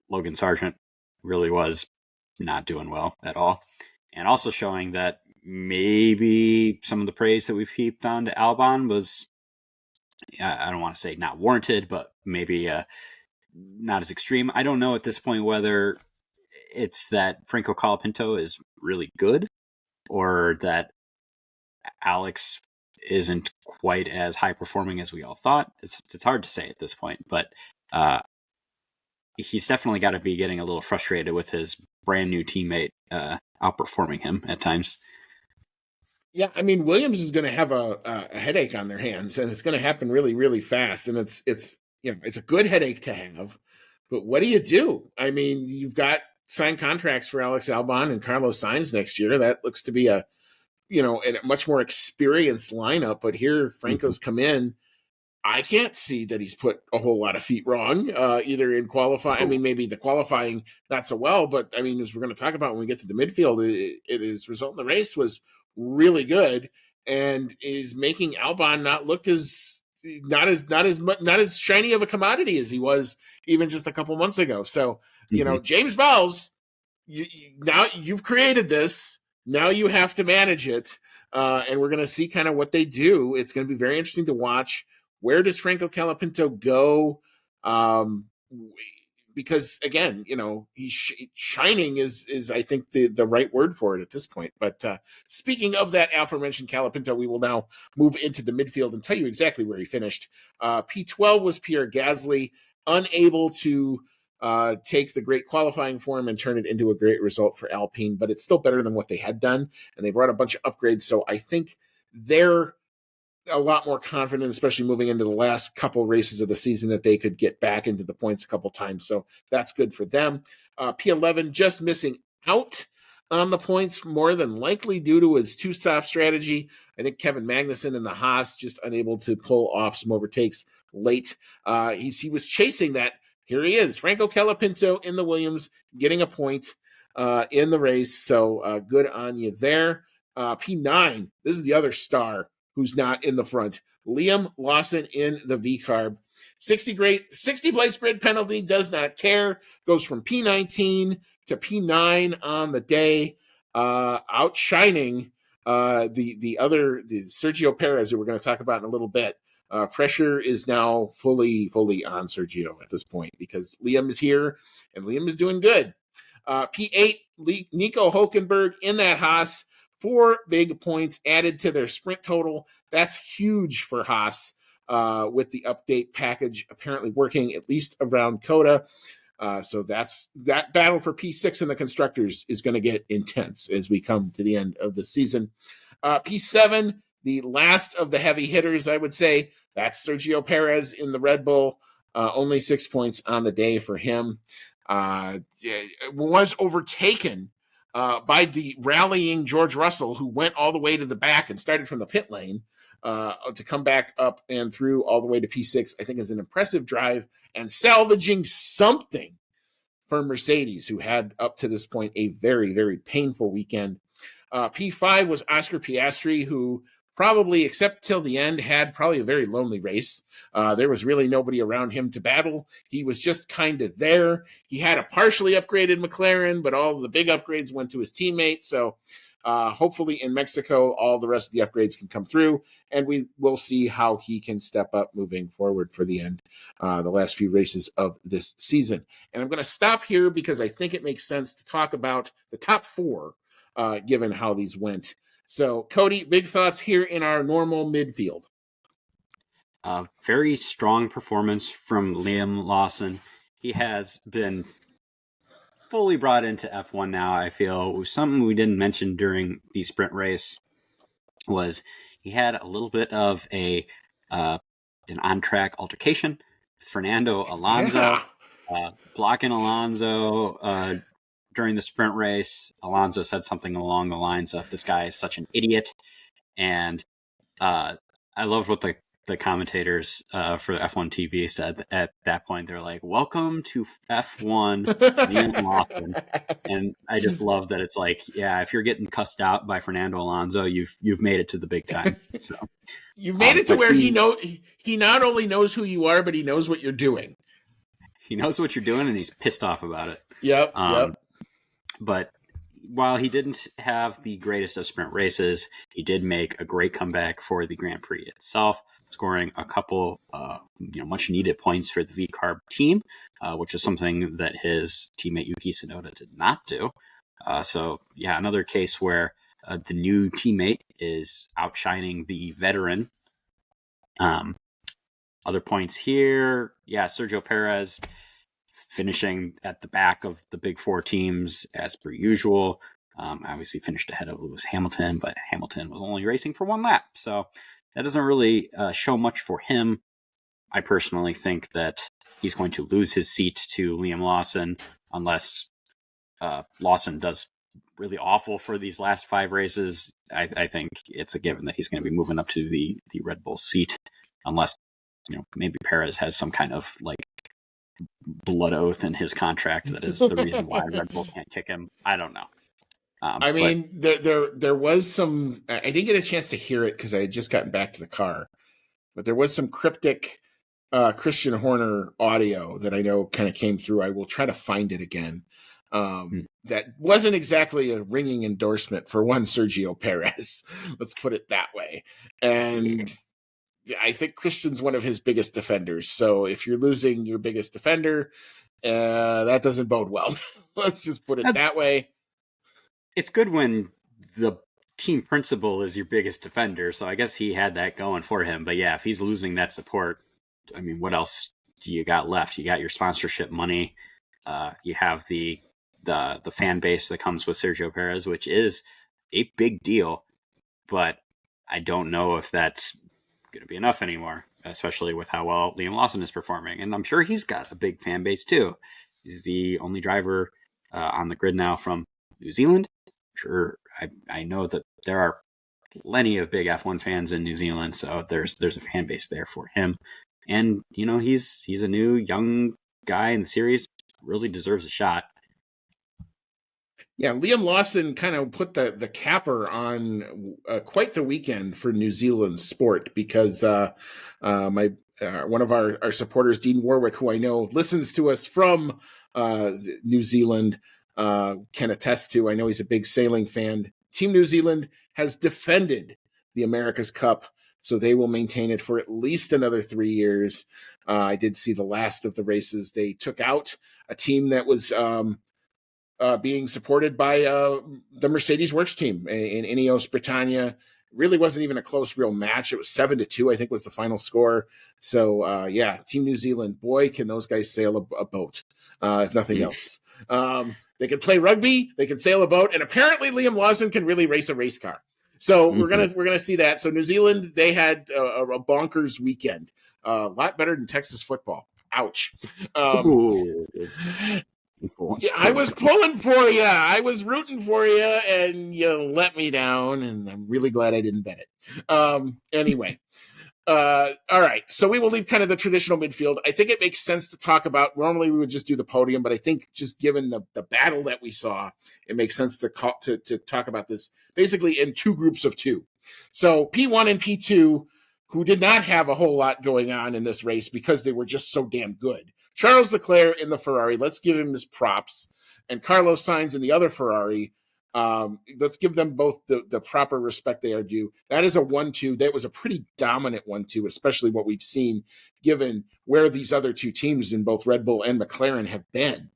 Logan Sargent really was not doing well at all, and also showing that maybe some of the praise that we've heaped on to Albon was, I don't want to say not warranted, but maybe not as extreme. I don't know at this point whether it's that Franco Colapinto is really good, or that Alex isn't quite as high performing as we all thought. It's hard to say at this point, but he's definitely got to be getting a little frustrated with his brand new teammate outperforming him at times. Yeah, I mean, Williams is going to have a headache on their hands, and it's going to happen really, really fast. And it's a good headache to have, but what do you do? I mean, you've got signed contracts for Alex Albon and Carlos Sainz next year. That looks to be a much more experienced lineup. But here, Franco's come in. I can't see that he's put a whole lot of feet wrong, either in qualifying. I mean, maybe the qualifying not so well, but I mean, as we're going to talk about when we get to the midfield, his result in the race was really good, and is making Albon not look not as shiny of a commodity as he was even just a couple months ago. So, James Vowles, now you've created this. Now you have to manage it, and we're going to see kind of what they do. It's going to be very interesting to watch. Where does Franco Colapinto go? Because again, he's shining is I think the right word for it at this point. But speaking of that aforementioned Colapinto, we will now move into the midfield and tell you exactly where he finished. P12 was Pierre Gasly, unable to take the great qualifying form and turn it into a great result for Alpine, but it's still better than what they had done, and they brought a bunch of upgrades. So I think they're a lot more confident, especially moving into the last couple races of the season, that they could get back into the points a couple times. So that's good for them. P11 just missing out on the points, more than likely due to his two-stop strategy. I think Kevin Magnussen and the Haas just unable to pull off some overtakes late. He was chasing that. Here he is, Franco Colapinto in the Williams, getting a point in the race. So good on you there. P9, this is the other star who's not in the front. Liam Lawson in the V-Carb. 60 place grid penalty, does not care. Goes from P19 to P9 on the day, outshining the Sergio Perez, who we're going to talk about in a little bit. Pressure is now fully on Sergio at this point because Liam is here and Liam is doing good. P8, Nico Hulkenberg in that Haas. 4 big points added to their sprint total. That's huge for Haas with the update package apparently working at least around Coda. So that battle for P6 in the constructors is going to get intense as we come to the end of the season. P7, the last of the heavy hitters, I would say. That's Sergio Perez in the Red Bull. Only 6 points on the day for him. Was overtaken by the rallying George Russell, who went all the way to the back and started from the pit lane to come back up and through all the way to P6, I think is an impressive drive and salvaging something for Mercedes, who had up to this point a very, very painful weekend. P5 was Oscar Piastri, who probably, except till the end, had probably a very lonely race. There was really nobody around him to battle. He was just kind of there. He had a partially upgraded McLaren, but all the big upgrades went to his teammate. So hopefully in Mexico, all the rest of the upgrades can come through, and we will see how he can step up moving forward for the end, the last few races of this season. And I'm going to stop here because I think it makes sense to talk about the top 4, given how these went. So, Cody, big thoughts here in our normal midfield. Very strong performance from Liam Lawson. He has been fully brought into F1 now, I feel. Something we didn't mention during the sprint race was he had a little bit of an on-track altercation with Fernando Alonso, blocking Alonso during the sprint race. Alonso said something along the lines of, "This guy is such an idiot." And I loved what the commentators for F1 TV said at that point. They're like, "Welcome to F1, Liam Lawson." And I just love that it's like, yeah, if you're getting cussed out by Fernando Alonso, you've made it to the big time. So you've made it to where he not only knows who you are, but he knows what you're doing. He knows what you're doing, and he's pissed off about it. Yep. But while he didn't have the greatest of sprint races, he did make a great comeback for the Grand Prix itself, scoring a couple much needed points for the V-Carb team, which is something that his teammate Yuki Tsunoda did not do. So yeah, another case where the new teammate is outshining the veteran. Other points here, yeah, Sergio Perez finishing at the back of the big 4 teams as per usual. Obviously finished ahead of Lewis Hamilton, but Hamilton was only racing for 1 lap. So that doesn't really show much for him. I personally think that he's going to lose his seat to Liam Lawson unless Lawson does really awful for these last 5 races. I think it's a given that he's going to be moving up to the Red Bull seat unless maybe Perez has some kind of like blood oath in his contract that is the reason why Red Bull can't kick him. I don't know. I mean, there was some. I didn't get a chance to hear it because I had just gotten back to the car, but there was some cryptic Christian Horner audio that I know kind of came through. I will try to find it again. That wasn't exactly a ringing endorsement for one Sergio Perez. Let's put it that way. And I think Christian's one of his biggest defenders. So if you're losing your biggest defender, that doesn't bode well. Let's just put it that way. It's good when the team principal is your biggest defender. So I guess he had that going for him. But yeah, if he's losing that support, I mean, what else do you got left? You got your sponsorship money. You have the fan base that comes with Sergio Perez, which is a big deal. But I don't know if that's going to be enough anymore, especially with how well Liam Lawson is performing. And I'm sure he's got a big fan base too. He's the only driver on the grid now from New Zealand. I'm sure, I know that there are plenty of big F1 fans in New Zealand, so there's a fan base there for him. And he's a new young guy in the series, really deserves a shot. Yeah, Liam Lawson kind of put the capper on quite the weekend for New Zealand sport, because one of our supporters, Dean Warwick, who I know listens to us from New Zealand, can attest to. I know he's a big sailing fan. Team New Zealand has defended the America's Cup, so they will maintain it for at least another 3 years. I did see the last of the races. They took out a team that was being supported by the Mercedes Works team in Ineos Britannia. Really wasn't even a close real match. It was 7-2, I think, was the final score. So yeah, Team New Zealand, boy, can those guys sail a boat, if nothing else. They can play rugby, they can sail a boat, and apparently Liam Lawson can really race a race car. So we're gonna see that. So New Zealand, they had a bonkers weekend, a lot better than Texas football. Ouch. Yeah, I was pulling for you. I was rooting for you, and you let me down, and I'm really glad I didn't bet it. Anyway. All right. So we will leave kind of the traditional midfield. I think it makes sense to talk about, normally we would just do the podium, but I think just given the battle that we saw, it makes sense to talk about this basically in two groups of two. So P1 and P2, who did not have a whole lot going on in this race because they were just so damn good. Charles Leclerc in the Ferrari, let's give him his props. And Carlos Sainz in the other Ferrari, let's give them both the proper respect they are due. That is a 1-2. That was a pretty dominant 1-2, especially what we've seen given where these other two teams in both Red Bull and McLaren have been.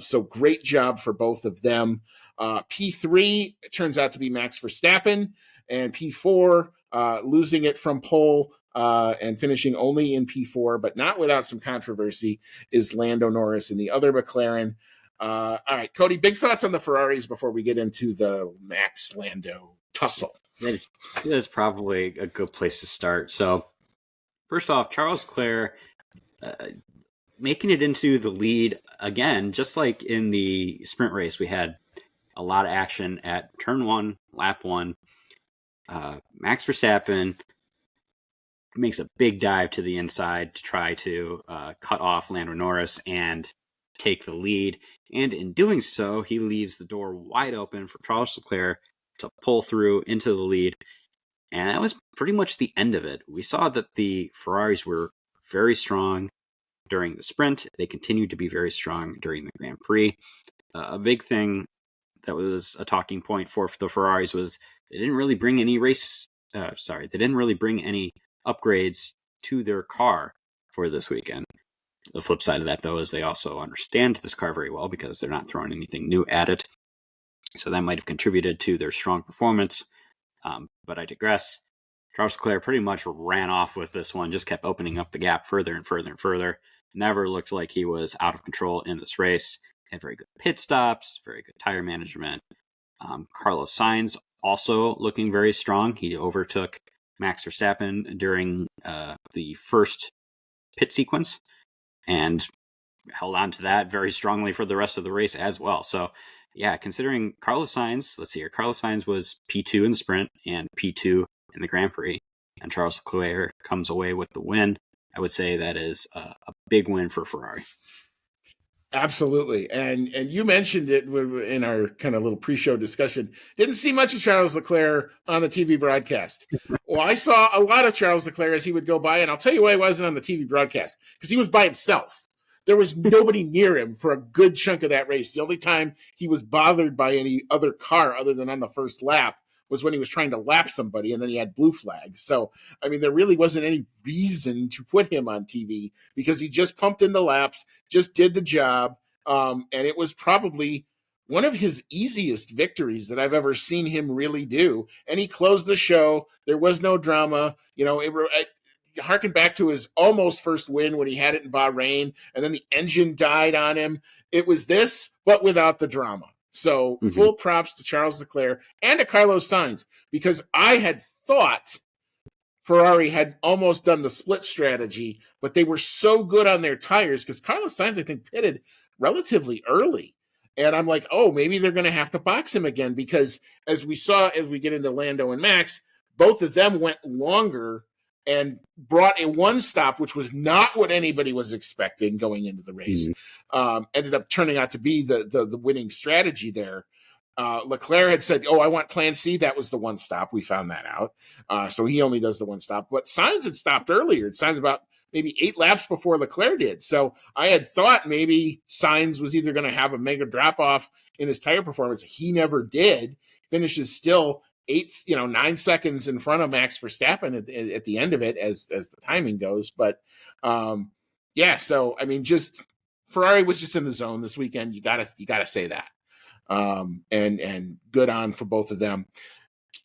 So great job for both of them. P3 turns out to be Max Verstappen, and P4 losing it from pole and finishing only in P4, but not without some controversy, is Lando Norris in the other McLaren. All right, Cody, big thoughts on the Ferraris before we get into the Max Lando tussle. That is probably a good place to start. So, first off, Charles Leclerc making it into the lead again, just like in the sprint race, we had a lot of action at turn 1, lap 1. Max Verstappen makes a big dive to the inside to try to cut off Lando Norris and take the lead. And in doing so, he leaves the door wide open for Charles Leclerc to pull through into the lead. And that was pretty much the end of it. We saw that the Ferraris were very strong during the sprint. They continued to be very strong during the Grand Prix. A big thing that was a talking point for the Ferraris was they didn't really bring any they didn't really bring any upgrades to their car for this weekend. The flip side of that, though, is they also understand this car very well because they're not throwing anything new at it. So that might have contributed to their strong performance. But I digress. Charles Leclerc pretty much ran off with this one, just kept opening up the gap further and further and further. Never looked like he was out of control in this race. Had very good pit stops, very good tire management. Carlos Sainz also looking very strong. He overtook Max Verstappen during the first pit sequence and held on to that very strongly for the rest of the race as well. So, yeah, considering Carlos Sainz, let's see here, Carlos Sainz was P2 in the sprint and P2 in the Grand Prix, and Charles Leclerc comes away with the win. I would say that is a big win for Ferrari. Absolutely. And you mentioned it in our kind of little pre-show discussion. Didn't see much of Charles Leclerc on the TV broadcast. Well, I saw a lot of Charles Leclerc as he would go by, and I'll tell you why he wasn't on the TV broadcast, because he was by himself. There was nobody near him for a good chunk of that race. The only time he was bothered by any other car other than on the first lap was when he was trying to lap somebody, and then he had blue flags. So, I mean, there really wasn't any reason to put him on TV because he just pumped in the laps, just did the job, and it was probably one of his easiest victories that I've ever seen him really do. And he closed the show. There was no drama. You know, harken back to his almost first win when he had it in Bahrain, and then the engine died on him. It was this, but without the drama. So full props to Charles Leclerc and to Carlos Sainz, because I had thought Ferrari had almost done the split strategy, but they were so good on their tires because Carlos Sainz, I think, pitted relatively early. And I'm like, oh, maybe they're going to have to box him again because as we saw, as we get into Lando and Max, both of them went longer and brought a one stop, which was not what anybody was expecting going into the race. Ended up turning out to be the winning strategy there. Leclerc had said, I want plan C. That was the one stop. We found that out. So he only does the one stop. But Sainz had stopped earlier. Sainz about maybe 8 laps before Leclerc did. So I had thought maybe Sainz was either going to have a mega drop-off in his tire performance. He never did. Finishes still 9 seconds in front of Max Verstappen at the end of it as the timing goes. But, so, I mean, just Ferrari was just in the zone this weekend. You gotta say that. And good on for both of them.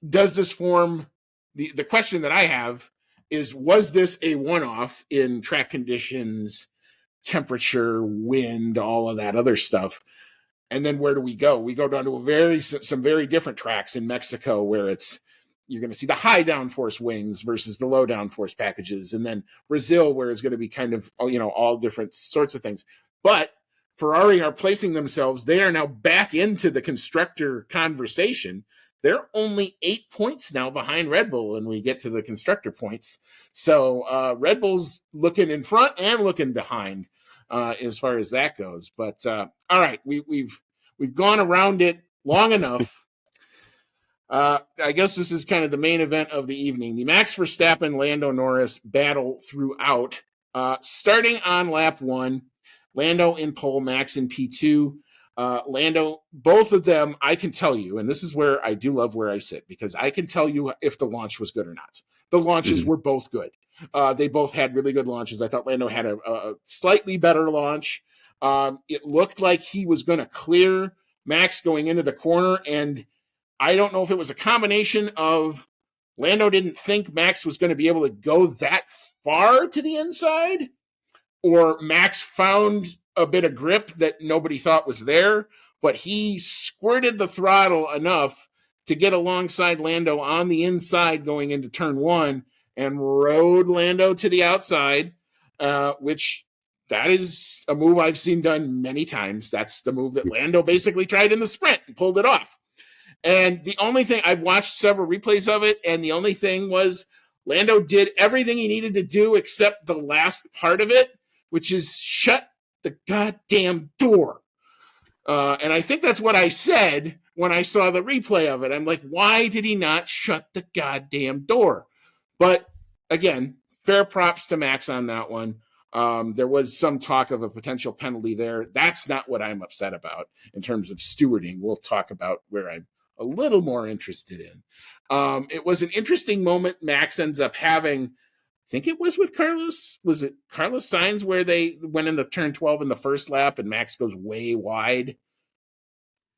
Does this form the question that I have is, was this a one-off in track conditions, temperature, wind, all of that other stuff? And then where do we go? We go down to some very different tracks in Mexico where you're going to see the high downforce wings versus the low downforce packages. And then Brazil, where it's going to be kind of, all different sorts of things. But Ferrari are placing themselves. They are now back into the constructor conversation. They're only 8 points now behind Red Bull when we get to the constructor points. So Red Bull's looking in front and looking behind as far as that goes. But all right, we've gone around it long enough. I guess this is kind of the main event of the evening. The Max Verstappen, Lando Norris battle throughout. Starting on lap 1, Lando in pole, Max in P2. Lando, both of them, I can tell you, and this is where I do love where I sit, because I can tell you if the launch was good or not. The launches were both good. They both had really good launches. I thought Lando had a slightly better launch. It looked like he was going to clear Max going into the corner, and I don't know if it was a combination of Lando didn't think Max was going to be able to go that far to the inside, or Max found a bit of grip that nobody thought was there, but he squirted the throttle enough to get alongside Lando on the inside going into turn 1 and rode Lando to the outside, which that is a move I've seen done many times. That's the move that Lando basically tried in the sprint and pulled it off. And the only thing, I've watched several replays of it, and the only thing was Lando did everything he needed to do except the last part of it, which is shut the goddamn door. And I think that's what I said when I saw the replay of it. I'm like, why did he not shut the goddamn door? But again, fair props to Max on that one. There was some talk of a potential penalty there. That's not what I'm upset about in terms of stewarding. We'll talk about where I'm a little more interested in. It was an interesting moment Max ends up having. I think it was with Carlos. Was it Carlos Sainz where they went into turn 12 in the first lap and Max goes way wide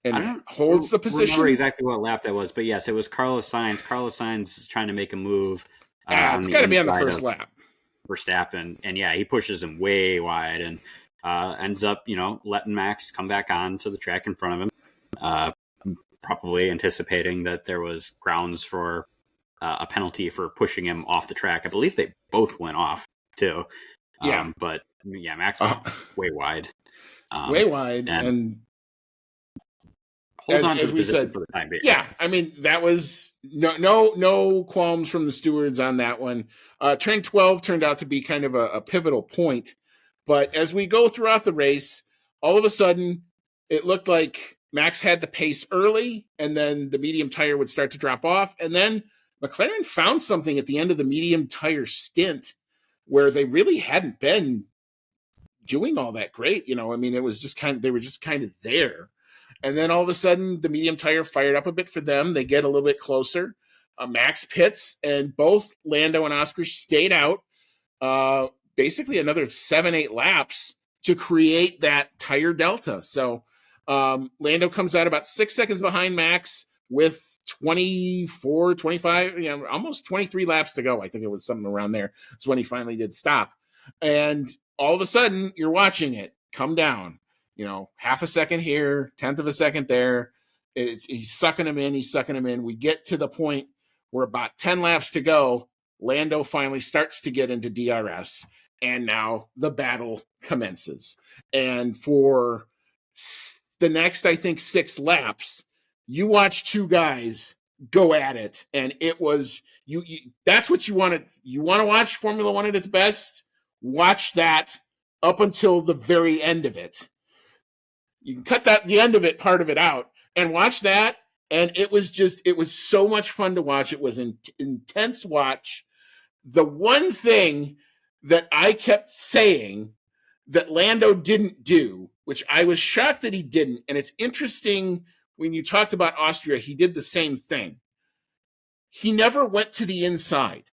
and holds the position? I don't remember exactly what lap that was, but yes, it was Carlos Sainz. Carlos Sainz trying to make a move. It's got to be on the first lap. Verstappen, and he pushes him way wide and ends up, letting Max come back onto the track in front of him, probably anticipating that there was grounds for a penalty for pushing him off the track. I believe they both went off too. But Max went way wide. Way wide. And hold on as we said for the time being. Yeah, I mean, that was no qualms from the stewards on that one. Turn 12 turned out to be kind of a pivotal point. But as we go throughout the race, all of a sudden, it looked like Max had the pace early, and then the medium tire would start to drop off. And then McLaren found something at the end of the medium tire stint where they really hadn't been doing all that great. I mean, it was just they were just kind of there. And then all of a sudden, the medium tire fired up a bit for them. They get a little bit closer. Max pits, and both Lando and Oscar stayed out basically another 7-8 laps to create that tire delta. So Lando comes out about 6 seconds behind Max with 24, 25, almost 23 laps to go. I think it was something around there. It's when he finally did stop. And all of a sudden, you're watching it come down. Half a second here, 1/10 of a second there. He's sucking him in. We get to the point where about 10 laps to go, Lando finally starts to get into DRS, and now the battle commences. And for the next, I think, 6 laps, you watch 2 guys go at it, and it was you that's what you want to watch Formula One at its best. Watch that up until the very end of it. You can cut the end of it, part of it out, and watch that. And it was so much fun to watch. It was an intense watch. The one thing that I kept saying that Lando didn't do, which I was shocked that he didn't, and it's interesting when you talked about Austria, he did the same thing. He never went to the inside.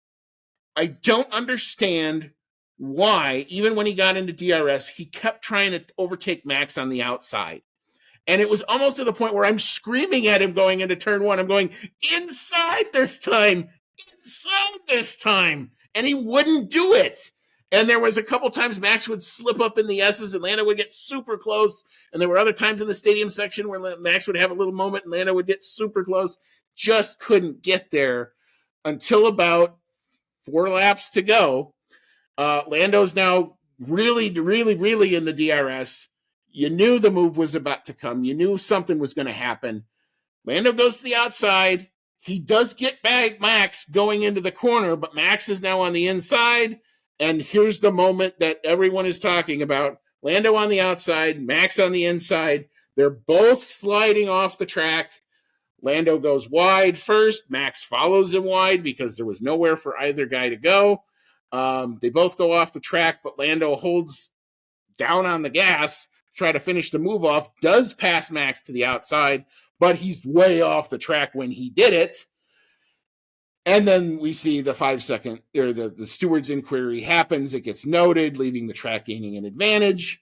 I don't understand why, even when he got into DRS, he kept trying to overtake Max on the outside. And it was almost to the point where I'm screaming at him going into turn 1. I'm going, inside this time! Inside this time! And he wouldn't do it. And there was a couple times Max would slip up in the S's and Lando would get super close. And there were other times in the stadium section where Max would have a little moment and Lando would get super close. Just couldn't get there until about 4 laps to go. Lando's now really, really, really in the DRS. You knew the move was about to come. You knew something was going to happen. Lando goes to the outside. He does get back Max going into the corner, but Max is now on the inside. And here's the moment that everyone is talking about. Lando on the outside, Max on the inside. They're both sliding off the track. Lando goes wide first. Max follows him wide because there was nowhere for either guy to go. They both go off the track, but Lando holds down on the gas, try to finish the move off, does pass Max to the outside, but he's way off the track when he did it. And then we see the 5-second, or the steward's inquiry happens. It gets noted, leaving the track gaining an advantage.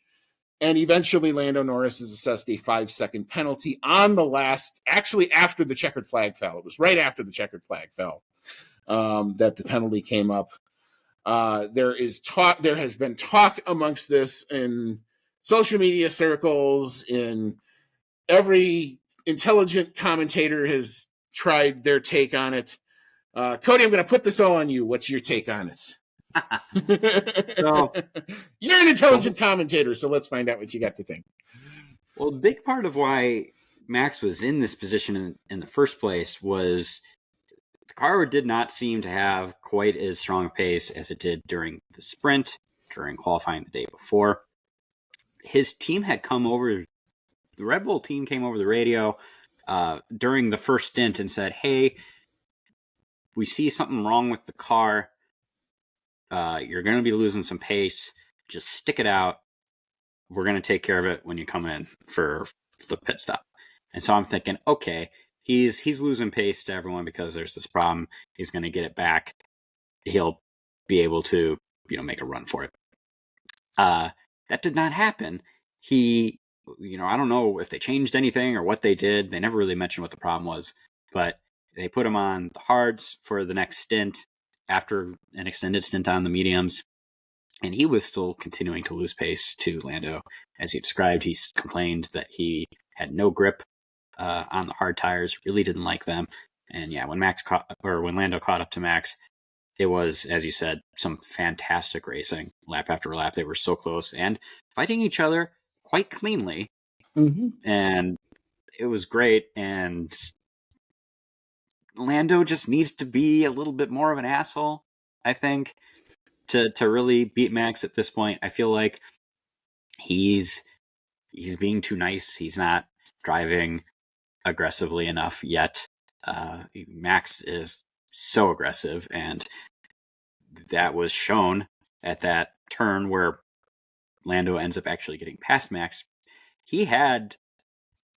And eventually Lando Norris is assessed a 5-second penalty on the last, actually after the checkered flag fell. It was right after the checkered flag fell that the penalty came up. There has been talk amongst this in social media circles, in every intelligent commentator has tried their take on it. Cody, I'm going to put this all on you. What's your take on it? So, you're an intelligent commentator, so let's find out what you got to think. Well, a big part of why Max was in this position in the first place was the car did not seem to have quite as strong a pace as it did during the sprint, during qualifying the day before. His team had come over, the Red Bull team came over the radio during the first stint and said, hey, we see something wrong with the car. You're going to be losing some pace. Just stick it out. We're going to take care of it when you come in for the pit stop. And so I'm thinking, okay, he's losing pace to everyone because there's this problem. He's going to get it back. He'll be able to, make a run for it. That did not happen. I don't know if they changed anything or what they did. They never really mentioned what the problem was, but they put him on the hards for the next stint after an extended stint on the mediums. And he was still continuing to lose pace to Lando. As he described, he complained that he had no grip on the hard tires, really didn't like them. And yeah, when Lando caught up to Max, it was, as you said, some fantastic racing lap after lap. They were so close and fighting each other quite cleanly. Mm-hmm. And it was great. And Lando just needs to be a little bit more of an asshole, I think, to really beat Max at this point. I feel like he's being too nice. He's not driving aggressively enough yet. Max is so aggressive, and that was shown at that turn where Lando ends up actually getting past Max. He had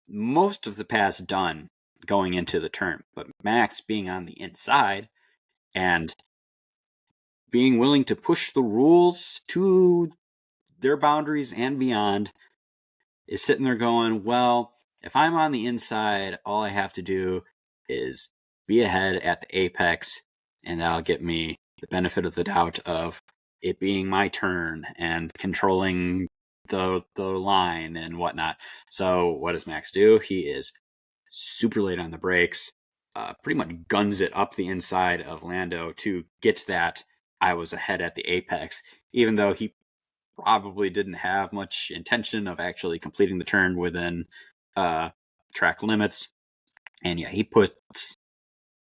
most of the pass done going into the turn, but Max being on the inside and being willing to push the rules to their boundaries and beyond is sitting there going, well, if I'm on the inside, all I have to do is be ahead at the apex, and that'll get me the benefit of the doubt of it being my turn and controlling the line and whatnot. So what does Max do? He is super late on the brakes, pretty much guns it up the inside of Lando to get that I was ahead at the apex, even though he probably didn't have much intention of actually completing the turn within track limits. And yeah, he puts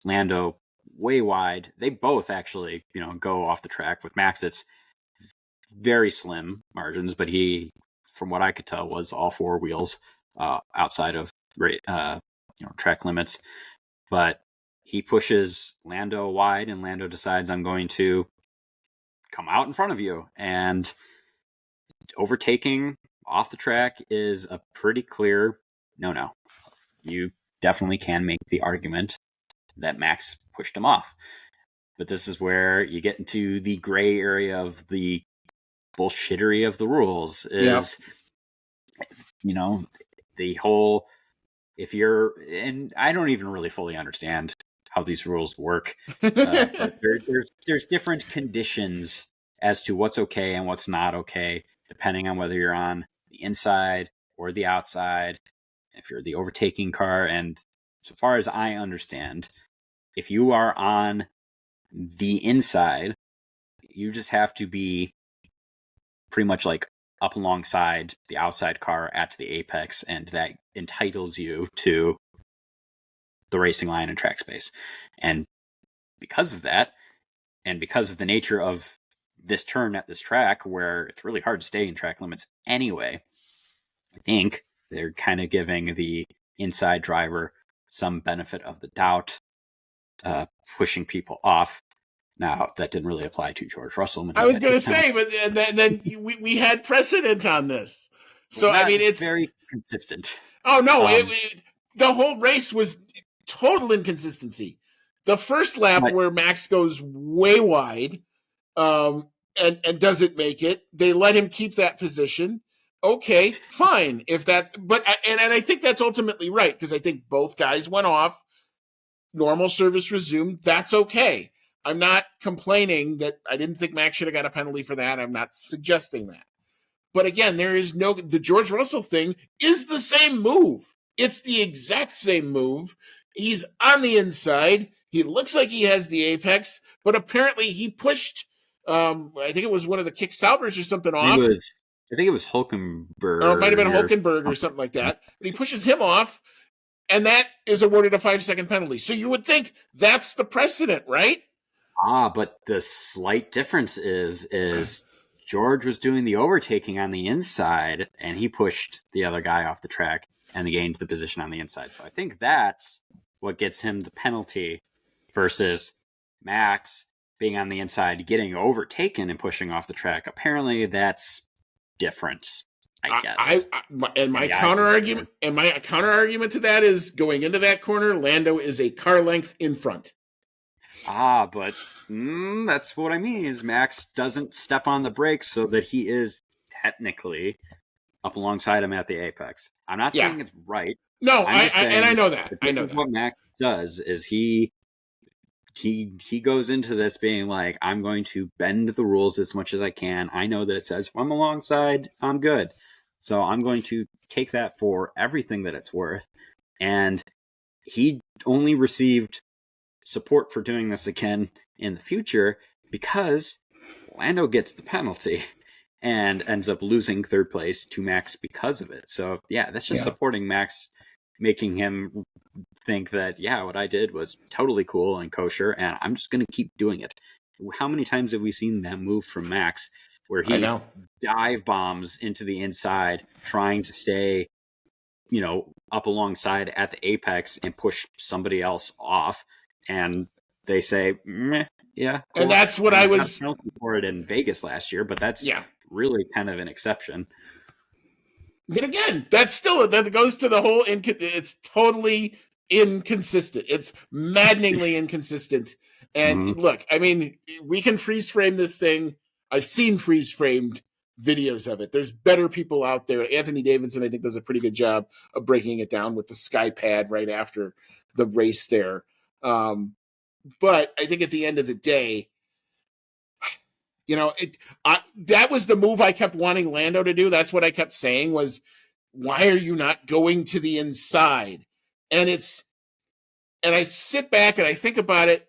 Lando way wide. They both actually, go off the track. With Max, it's very slim margins, but he, from what I could tell, was all four wheels outside of track limits. But he pushes Lando wide, and Lando decides, I'm going to come out in front of you. And overtaking off the track is a pretty clear no. You definitely can make the argument that Max pushed him off. But this is where you get into the gray area of the bullshittery of the rules is, the whole, and I don't even really fully understand how these rules work. But there's different conditions as to what's okay and what's not okay, depending on whether you're on the inside or the outside, if you're the overtaking car. And so far as I understand, if you are on the inside, you just have to be pretty much like up alongside the outside car at the apex, and that entitles you to the racing line and track space. And because of that, and because of the nature of this turn at this track, where it's really hard to stay in track limits anyway, I think they're kind of giving the inside driver some benefit of the doubt, pushing people off. Now, that didn't really apply to George Russell. I was going to say, but then we had precedent on this. So, I mean, it's very consistent. Oh, no. The whole race was total inconsistency. The first lap where Max goes way wide and doesn't make it, they let him keep that position. Okay, fine. But I think that's ultimately right, because I think both guys went off. Normal service resumed. That's okay. I'm not complaining that I didn't think Max should have got a penalty for that. I'm not suggesting that. But again, the George Russell thing is the same move. It's the exact same move. He's on the inside. He looks like he has the apex, but apparently he pushed, I think it was one of the kick Salbers or something off. I think it was Hulkenberg. Or it might have been Hulkenberg or something like that. And he pushes him off, and that is awarded a 5-second penalty. So you would think that's the precedent, right? But the slight difference is George was doing the overtaking on the inside, and he pushed the other guy off the track and gained the position on the inside. So I think that's what gets him the penalty, versus Max being on the inside, getting overtaken and pushing off the track. Apparently that's different, I guess. My counter argument to that is, going into that corner, Lando is a car length in front. But that's what I mean, is Max doesn't step on the brakes, so that he is technically up alongside him at the apex. I'm not saying it's right. No, I know that. I know that. What Max does is he goes into this being like, I'm going to bend the rules as much as I can. I know that it says if I'm alongside, I'm good. So I'm going to take that for everything that it's worth. And he only received support for doing this again in the future because Lando gets the penalty and ends up losing third place to Max because of it. So yeah, that's just supporting Max, making him think that, what I did was totally cool and kosher, and I'm just going to keep doing it. How many times have we seen that move from Max, where he dive bombs into the inside, trying to stay, up alongside at the apex and push somebody else off, and they say, meh, yeah, cool. And that's what I was for it in Vegas last year, but that's really kind of an exception. But again, that goes to the whole, it's totally inconsistent. It's maddeningly inconsistent. And look, I mean, we can freeze frame this thing. I've seen freeze framed videos of it. There's better people out there. Anthony Davidson, I think, does a pretty good job of breaking it down with the sky pad right after the race there. But I think at the end of the day, that was the move I kept wanting Lando to do. That's what I kept saying was, why are you not going to the inside? And it's And I sit back and I think about it.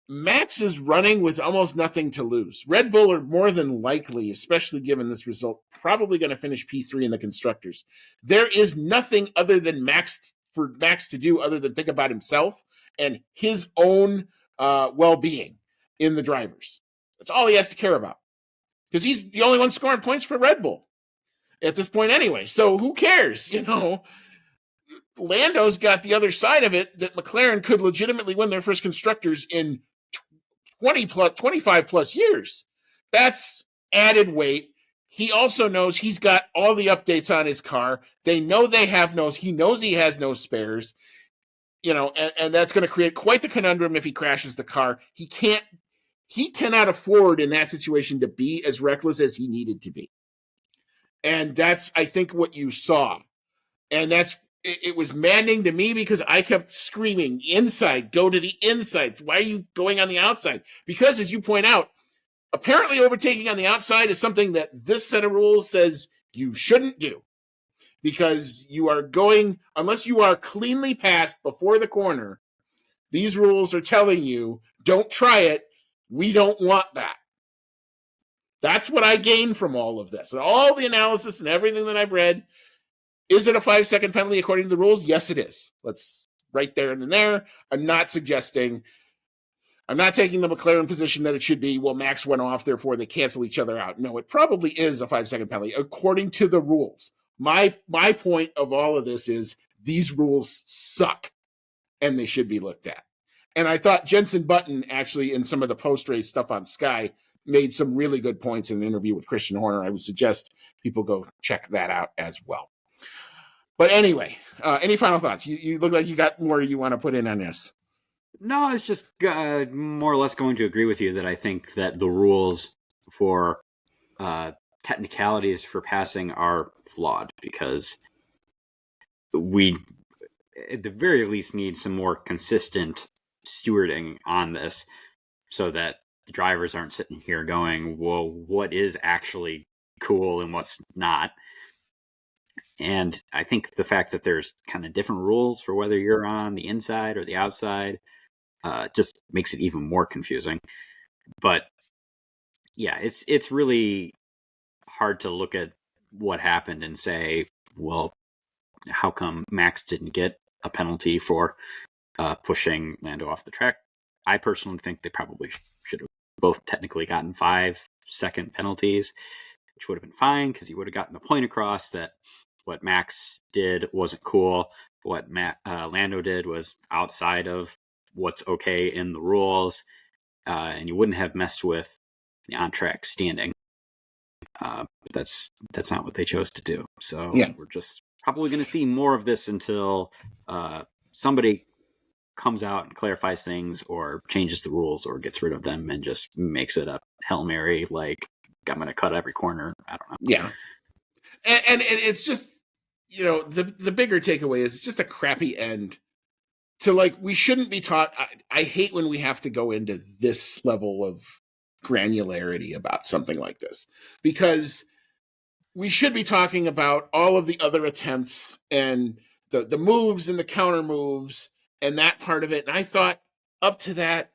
Max is running with almost nothing to lose. Red Bull are more than likely, especially given this result, probably going to finish P3 in the constructors. There is nothing other than Max for Max to do other than think about himself and his own well-being in the drivers. That's all he has to care about, because he's the only one scoring points for Red Bull at this point anyway. So who cares? Lando's got the other side of it, that McLaren could legitimately win their first constructors in 25 plus years. That's added weight. He also knows he's got all the updates on his car. They know he knows he has no spares, and that's going to create quite the conundrum if he crashes the car. He cannot afford in that situation to be as reckless as he needed to be. And that's, I think, what you saw. And it was maddening to me, because I kept screaming, inside, go to the insides. Why are you going on the outside? Because, as you point out, apparently overtaking on the outside is something that this set of rules says you shouldn't do, because you are going, unless you are cleanly passed before the corner, these rules are telling you, don't try it. We don't want that. That's what I gained from all of this. And all the analysis and everything that I've read. Is it a 5-second penalty according to the rules? Yes, it is. Let's right there and there. I'm not taking the McLaren position that it should be, well, Max went off, therefore they cancel each other out. No, it probably is a 5-second penalty according to the rules. My point of all of this is these rules suck and they should be looked at. And I thought Jenson Button, actually, in some of the post-race stuff on Sky, made some really good points in an interview with Christian Horner. I would suggest people go check that out as well. But anyway, any final thoughts? You look like you got more you want to put in on this. No, I was just more or less going to agree with you that I think that the rules for technicalities for passing are flawed, because we, at the very least, need some more consistent stewarding on this, so that the drivers aren't sitting here going, well, what is actually cool and what's not. And I think the fact that there's kind of different rules for whether you're on the inside or the outside just makes it even more confusing. But yeah, it's really hard to look at what happened and say, well, how come Max didn't get a penalty for pushing Lando off the track? I personally think they probably should have both technically gotten 5-second penalties, which would have been fine, because he would have gotten the point across that what Max did wasn't cool. What Lando did was outside of what's okay in the rules, and you wouldn't have messed with the on-track standing. That's not what they chose to do. So yeah, we're just probably going to see more of this until somebody comes out and clarifies things, or changes the rules, or gets rid of them and just makes it a Hail Mary, like, I'm going to cut every corner. I don't know. Yeah. And it's just, the bigger takeaway is just a crappy end to, like, we shouldn't be taught. I hate when we have to go into this level of granularity about something like this, because we should be talking about all of the other attempts and the moves and the counter moves and that part of it. And I thought, up to that,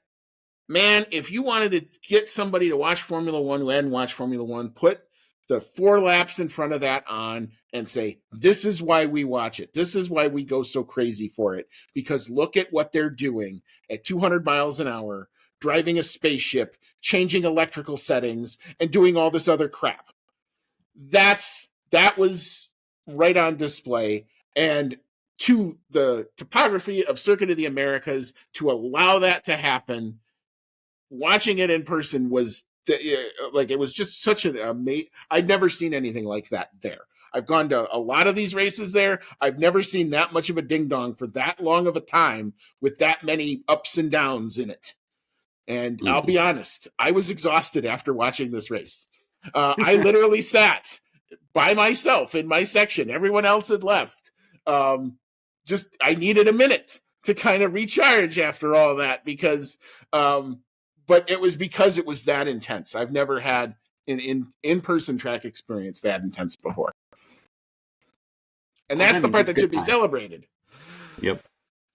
man, if you wanted to get somebody to watch Formula One who hadn't watched Formula One, put the 4 laps in front of that on and say, this is why we watch it. This is why we go so crazy for it. Because look at what they're doing at 200 miles an hour, driving a spaceship, changing electrical settings, and doing all this other crap. That was right on display. And to the topography of Circuit of the Americas, to allow that to happen, watching it in person was like, it was just such an amazing. I'd never seen anything like that there. I've gone to a lot of these races there. I've never seen that much of a ding dong for that long of a time with that many ups and downs in it. And I'll be honest, I was exhausted after watching this race. I literally sat by myself in my section. Everyone else had left. I needed a minute to kind of recharge after all that, because but it was because it was that intense. I've never had an in-person track experience that intense before. And that's the part that should be celebrated. Yep.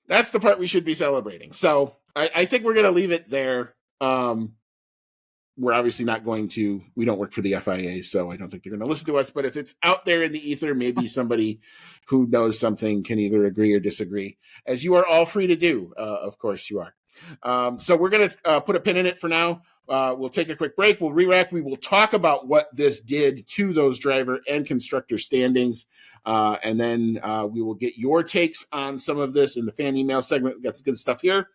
That's the part we should be celebrating. So I think we're going to leave it there. We're obviously not going to, we don't work for the FIA, so I don't think they're going to listen to us. But if it's out there in the ether, maybe somebody who knows something can either agree or disagree, as you are all free to do. Of course you are. So we're going to put a pin in it for now. We'll take a quick break. We'll re-rack. We will talk about what this did to those driver and constructor standings. And then we will get your takes on some of this in the fan email segment. We've got some good stuff here.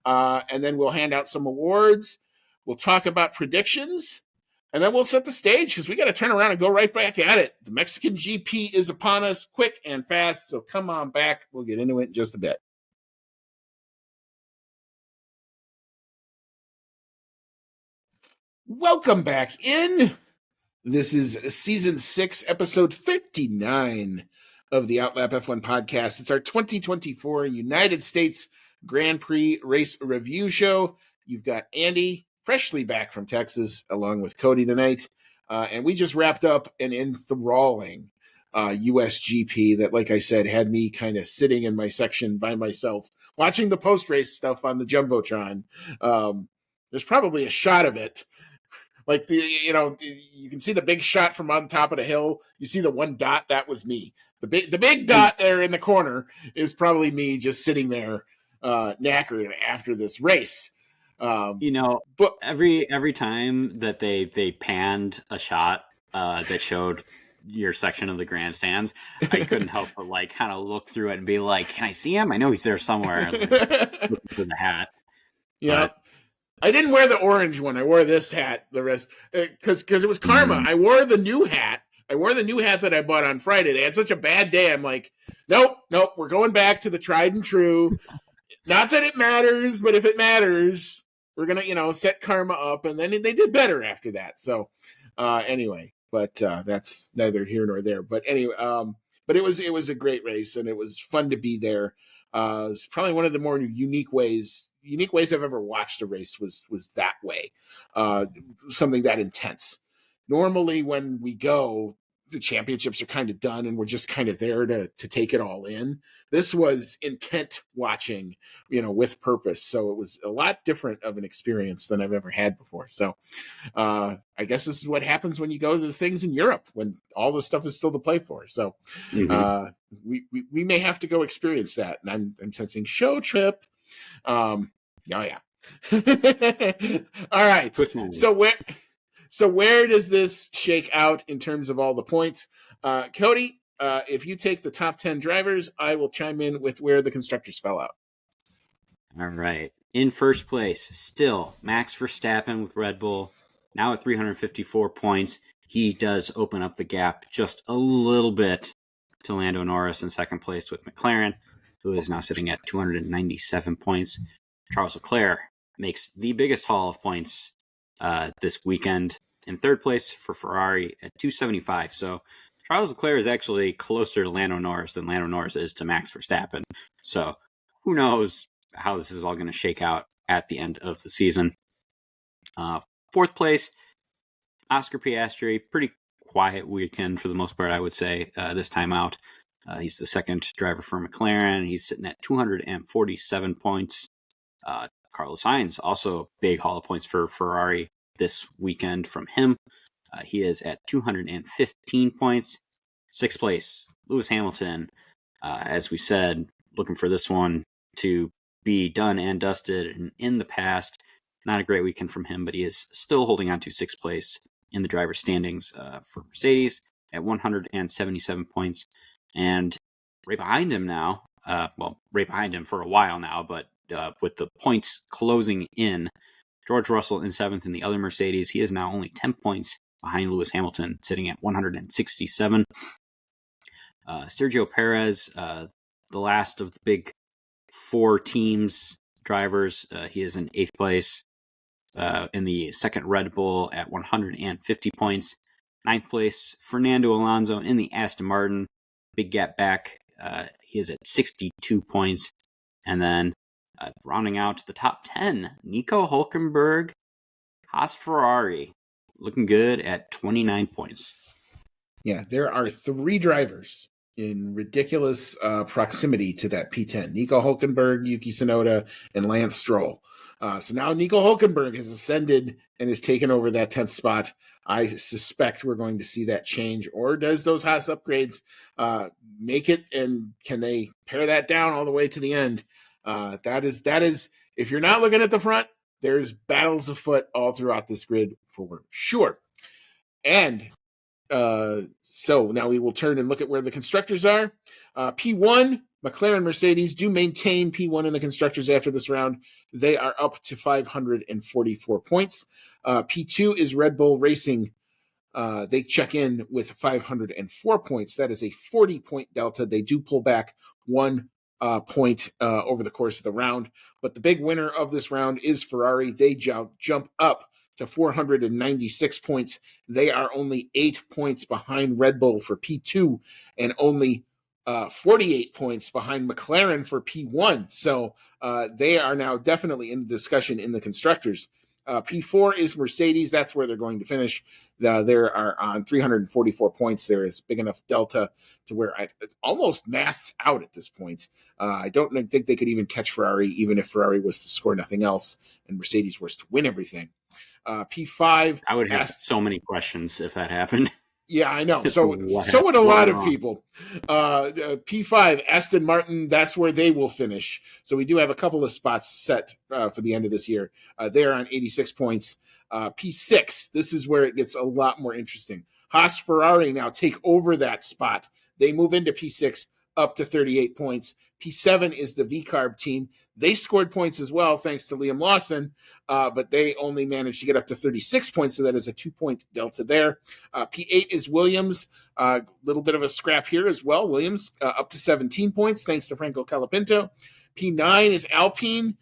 And then we'll hand out some awards. We'll talk about predictions, and then we'll set the stage because we got to turn around and go right back at it. The Mexican GP is upon us quick and fast, so come on back. We'll get into it in just a bit. Welcome back in. This is season 6, episode 39 of the Outlap F1 podcast. It's our 2024 United States Grand Prix race review show. You've got Andy, freshly back from Texas, along with Cody tonight. And we just wrapped up an enthralling USGP that, like I said, had me kind of sitting in my section by myself, watching the post-race stuff on the Jumbotron. There's probably a shot of it. Like, you can see the big shot from on top of the hill. You see the one dot, that was me. The big dot there in the corner is probably me just sitting there knackered after this race. But every time that they panned a shot that showed your section of the grandstands, I couldn't help but like kind of look through it and be like, "Can I see him? I know he's there somewhere." Looking for the hat. Yeah. I didn't wear the orange one. I wore this hat the rest because it was karma. I wore the new hat. I wore the new hat that I bought on Friday. They had such a bad day. I'm like, nope. We're going back to the tried and true. Not that it matters, but if it matters, we're gonna set karma up. And then they did better after that. So anyway, but that's neither here nor there. But anyway, but it was a great race and it was fun to be there. It's probably one of the more unique ways I've ever watched a race was that way. Something that intense. Normally when we go, the championships are kind of done and we're just kind of there to take it all in. This was intent watching, with purpose. So it was a lot different of an experience than I've ever had before. So I guess this is what happens when you go to the things in Europe, when all the stuff is still to play for. So we may have to go experience that. And I'm sensing show trip. Yeah. All right. So where does this shake out in terms of all the points? Cody, if you take the top 10 drivers, I will chime in with where the constructors fell out. All right. In first place, still Max Verstappen with Red Bull, now at 354 points. He does open up the gap just a little bit to Lando Norris in second place with McLaren, who is now sitting at 297 points. Charles Leclerc makes the biggest haul of points this weekend in third place for Ferrari at 275. So Charles Leclerc is actually closer to Lando Norris than Lando Norris is to Max Verstappen. So who knows how this is all going to shake out at the end of the season. Fourth place, Oscar Piastri. Pretty quiet weekend for the most part, I would say, this time out. He's the second driver for McLaren. He's sitting at 247 points. Carlos Sainz, also big haul of points for Ferrari this weekend from him. He is at 215 points. Sixth place, Lewis Hamilton. As we said, looking for this one to be done and dusted and in the past. Not a great weekend from him, but he is still holding on to sixth place in the driver's standings for Mercedes at 177 points. And right behind him now, right behind him for a while now, but with the points closing in, George Russell in seventh in the other Mercedes. He is now only 10 points behind Lewis Hamilton, sitting at 167. Sergio Perez, the last of the big four teams drivers, he is in eighth place in the second Red Bull at 150 points. Ninth place, Fernando Alonso in the Aston Martin. Big gap back. He is at 62 points. And then rounding out the top 10, Nico Hülkenberg, Haas Ferrari, looking good at 29 points. Yeah, there are three drivers in ridiculous proximity to that P10. Nico Hulkenberg, Yuki Tsunoda, and Lance Stroll. So now Nico Hulkenberg has ascended and has taken over that 10th spot. I suspect we're going to see that change. Or does those Haas upgrades make it, and can they pare that down all the way to the end? That is, if you're not looking at the front, there's battles afoot all throughout this grid for sure. And so now we will turn and look at where the constructors are. P1, McLaren, Mercedes do maintain P1 in the constructors after this round. They are up to 544 points. P2 is Red Bull Racing. They check in with 504 points. That is a 40-point delta. They do pull back 1 point over the course of the round. But the big winner of this round is Ferrari. They jump up to 496 points. They are only 8 points behind Red Bull for P2 and only 48 points behind McLaren for P1. So they are now definitely in the discussion in the constructors. P4 is Mercedes. That's where they're going to finish. They are on 344 points. There is big enough delta to where it almost maths out at this point. I don't think they could even catch Ferrari, even if Ferrari was to score nothing else and Mercedes was to win everything. P5. I would have so many questions if that happened. Yeah, I know. So would a lot of people. P5, Aston Martin, that's where they will finish. So we do have a couple of spots set for the end of this year. They're on 86 points. P6, this is where it gets a lot more interesting. Haas Ferrari now take over that spot. They move into P6 up to 38 points. P7 is the VCARB team. They scored points as well, thanks to Liam Lawson, but they only managed to get up to 36 points, so that is a 2-point delta there. P8 is Williams. A little bit of a scrap here as well. Williams up to 17 points, thanks to Franco Colapinto. P9 is Alpine.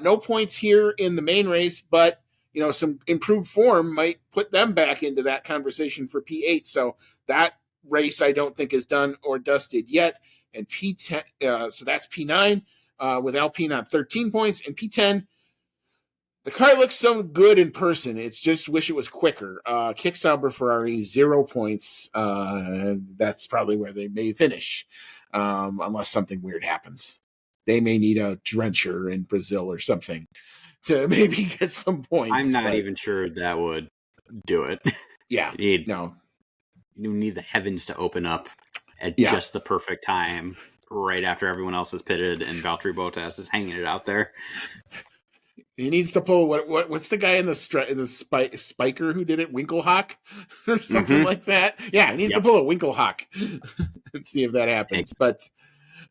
No points here in the main race, but some improved form might put them back into that conversation for P8. So that race I don't think is done or dusted yet. And P10, so that's P9 with Alpine on 13 points. And P10, the car looks so good in person. It's just wish it was quicker. Kicksauber Ferrari, 0 points. That's probably where they may finish, unless something weird happens. They may need a drencher in Brazil or something to maybe get some points. I'm not even sure that would do it. Yeah, you need the heavens to open up at just the perfect time, right after everyone else is pitted and Valtteri Bottas is hanging it out there. He needs to pull what's the guy in the spiker who did it, Winkelhock or something like that. Yeah, he needs to pull a Winkelhock and see if that happens. But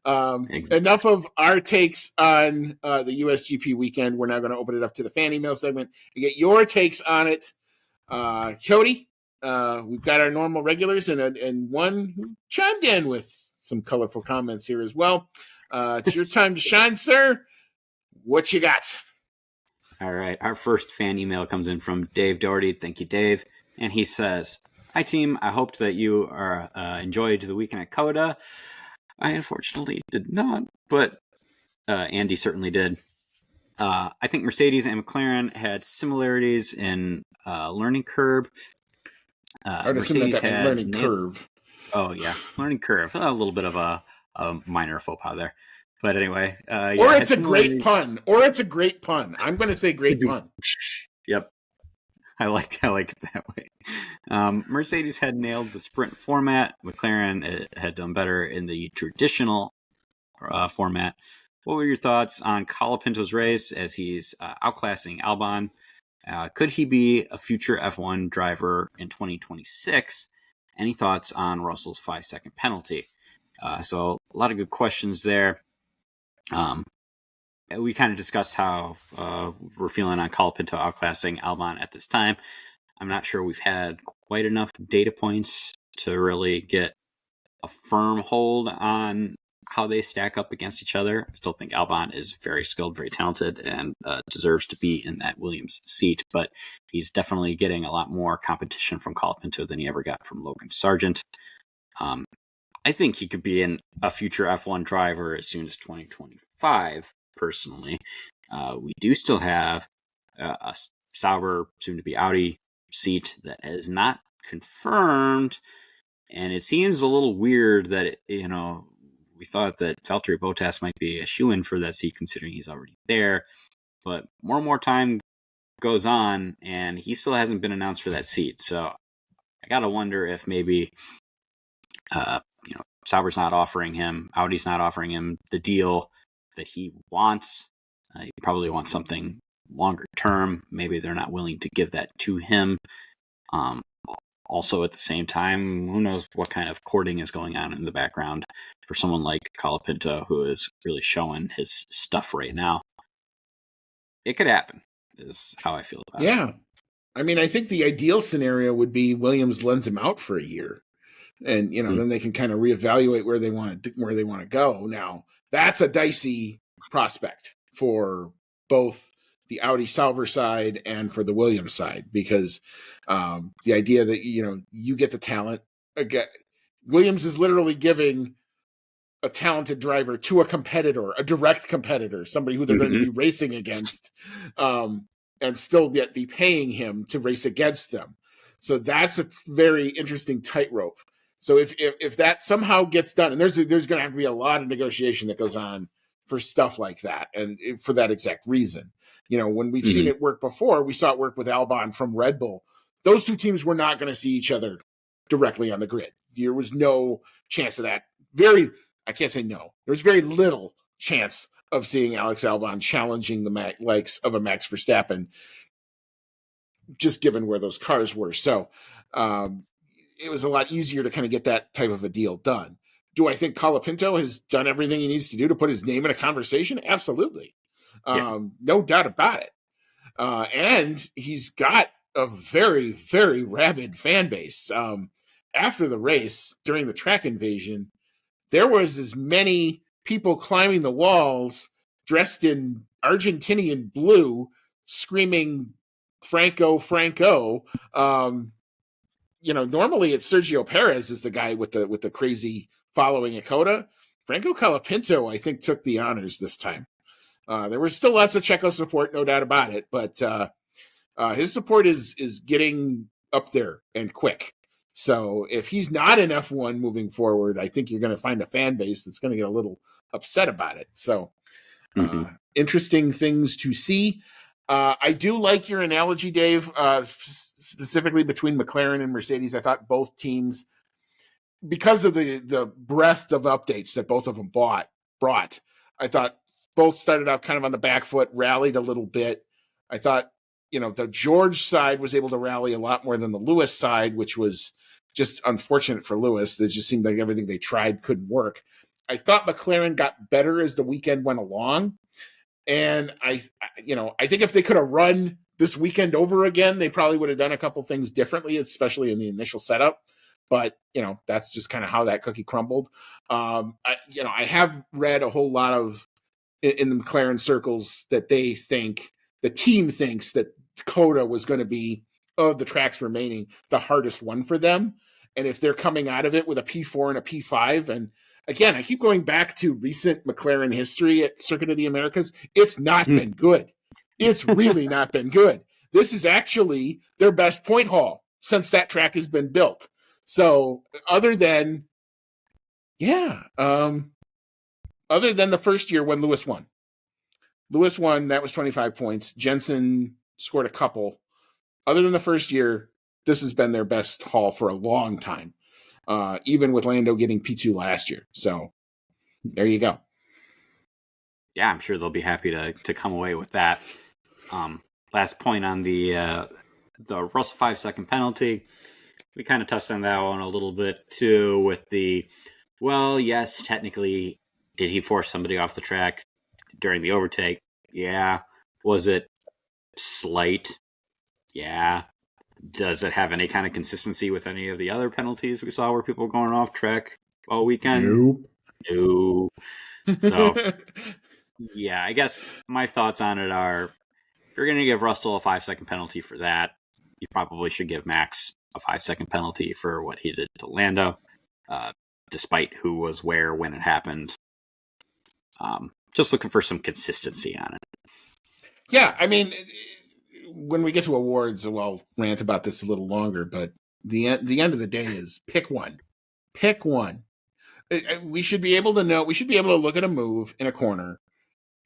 enough of our takes on the USGP weekend. We're now going to open it up to the fan email segment to get your takes on it. Cody, we've got our normal regulars and one who chimed in with some colorful comments here as well. It's your time to shine, sir. What you got? All right. Our first fan email comes in from Dave Doherty. Thank you, Dave. And he says, "Hi, team. I hoped that you enjoyed the weekend at CODA. I unfortunately did not, but Andy certainly did. I think Mercedes and McLaren had similarities in learning curve. Mercedes had learning curve. Oh, yeah. Learning curve. A little bit of a minor faux pas there. But anyway. Or it's a great pun. I'm going to say great pun. Yep. I like it that way. Mercedes had nailed the sprint format. McLaren had done better in the traditional format. What were your thoughts on Colapinto's race as he's outclassing Albon? Could he be a future F1 driver in 2026? Any thoughts on Russell's 5-second penalty? So a lot of good questions there. We kind of discussed how we're feeling on Colapinto outclassing Albon at this time. I'm not sure we've had quite enough data points to really get a firm hold on how they stack up against each other. I still think Albon is very skilled, very talented, and deserves to be in that Williams seat, but he's definitely getting a lot more competition from Colapinto than he ever got from Logan Sargent. I think he could be a future F1 driver as soon as 2025, personally. We do still have a Sauber, soon to be Audi seat that is not confirmed. And it seems a little weird that, we thought that Valtteri Bottas might be a shoo-in for that seat considering he's already there. But more and more time goes on, and he still hasn't been announced for that seat. So I got to wonder if maybe, Sauber's not offering him, Audi's not offering him the deal that he wants. He probably wants something longer term. Maybe they're not willing to give that to him. Also, at the same time, who knows what kind of courting is going on in the background for someone like Colapinto, who is really showing his stuff right now. It could happen, is how I feel about it. Yeah. I mean, I think the ideal scenario would be Williams lends him out for a year. And, then they can kind of reevaluate where they want to go. Now, that's a dicey prospect for both the Audi Sauber side and for the Williams side, because the idea that, you get the talent. Again, Williams is literally giving a talented driver to a competitor, a direct competitor, somebody who they're going to be racing against, and still yet be paying him to race against them. So that's a very interesting tightrope. So if that somehow gets done, and there's going to have to be a lot of negotiation that goes on for stuff like that, and for that exact reason. When we've seen it work before, we saw it work with Albon from Red Bull. Those two teams were not going to see each other directly on the grid. There was no chance of that. I can't say no. There's very little chance of seeing Alex Albon challenging the likes of a Max Verstappen, just given where those cars were. So it was a lot easier to kind of get that type of a deal done. Do I think Colapinto has done everything he needs to do to put his name in a conversation? Absolutely. No doubt about it. And he's got a very, very rabid fan base. After the race, during the track invasion, there was as many people climbing the walls dressed in Argentinian blue, screaming "Franco, Franco." Normally it's Sergio Perez is the guy with the crazy following at Coda. Franco Colapinto, I think, took the honors this time. There was still lots of Checo support, no doubt about it, but his support is getting up there and quick. So if he's not in F1 moving forward, I think you're going to find a fan base that's going to get a little upset about it. So interesting things to see. I do like your analogy, Dave, specifically between McLaren and Mercedes. I thought both teams, because of the breadth of updates that both of them brought, I thought both started off kind of on the back foot, rallied a little bit. I thought, the George side was able to rally a lot more than the Lewis side, which was just unfortunate for Lewis. It just seemed like everything they tried couldn't work. I thought McLaren got better as the weekend went along. And I think if they could have run this weekend over again, they probably would have done a couple things differently, especially in the initial setup. But, that's just kind of how that cookie crumbled. I have read a whole lot of in the McLaren circles that the team thinks that Coda was going to be, of the tracks remaining, the hardest one for them. And if they're coming out of it with a P4 and a P5, and again, I keep going back to recent McLaren history at Circuit of the Americas, it's not been good. It's really not been good. This is actually their best point haul since that track has been built. So other than the first year when Lewis won, that was 25 points. Jensen scored a couple. Other than the first year, this has been their best haul for a long time, even with Lando getting P2 last year. So there you go. Yeah, I'm sure they'll be happy to come away with that. Last point on the Russell 5-second penalty. We kind of touched on that one a little bit too with yes, technically, did he force somebody off the track during the overtake? Yeah. Was it slight? Yeah. Does it have any kind of consistency with any of the other penalties we saw where people were going off track all weekend? No. So, yeah, I guess my thoughts on it are, if you're going to give Russell a 5-second penalty for that, you probably should give Max a 5-second penalty for what he did to Lando, despite who was where when it happened. Just looking for some consistency on it. Yeah, I mean, when we get to awards, I'll rant about this a little longer, but the end of the day is pick one. Pick one. We should be able to know. We should be able to look at a move in a corner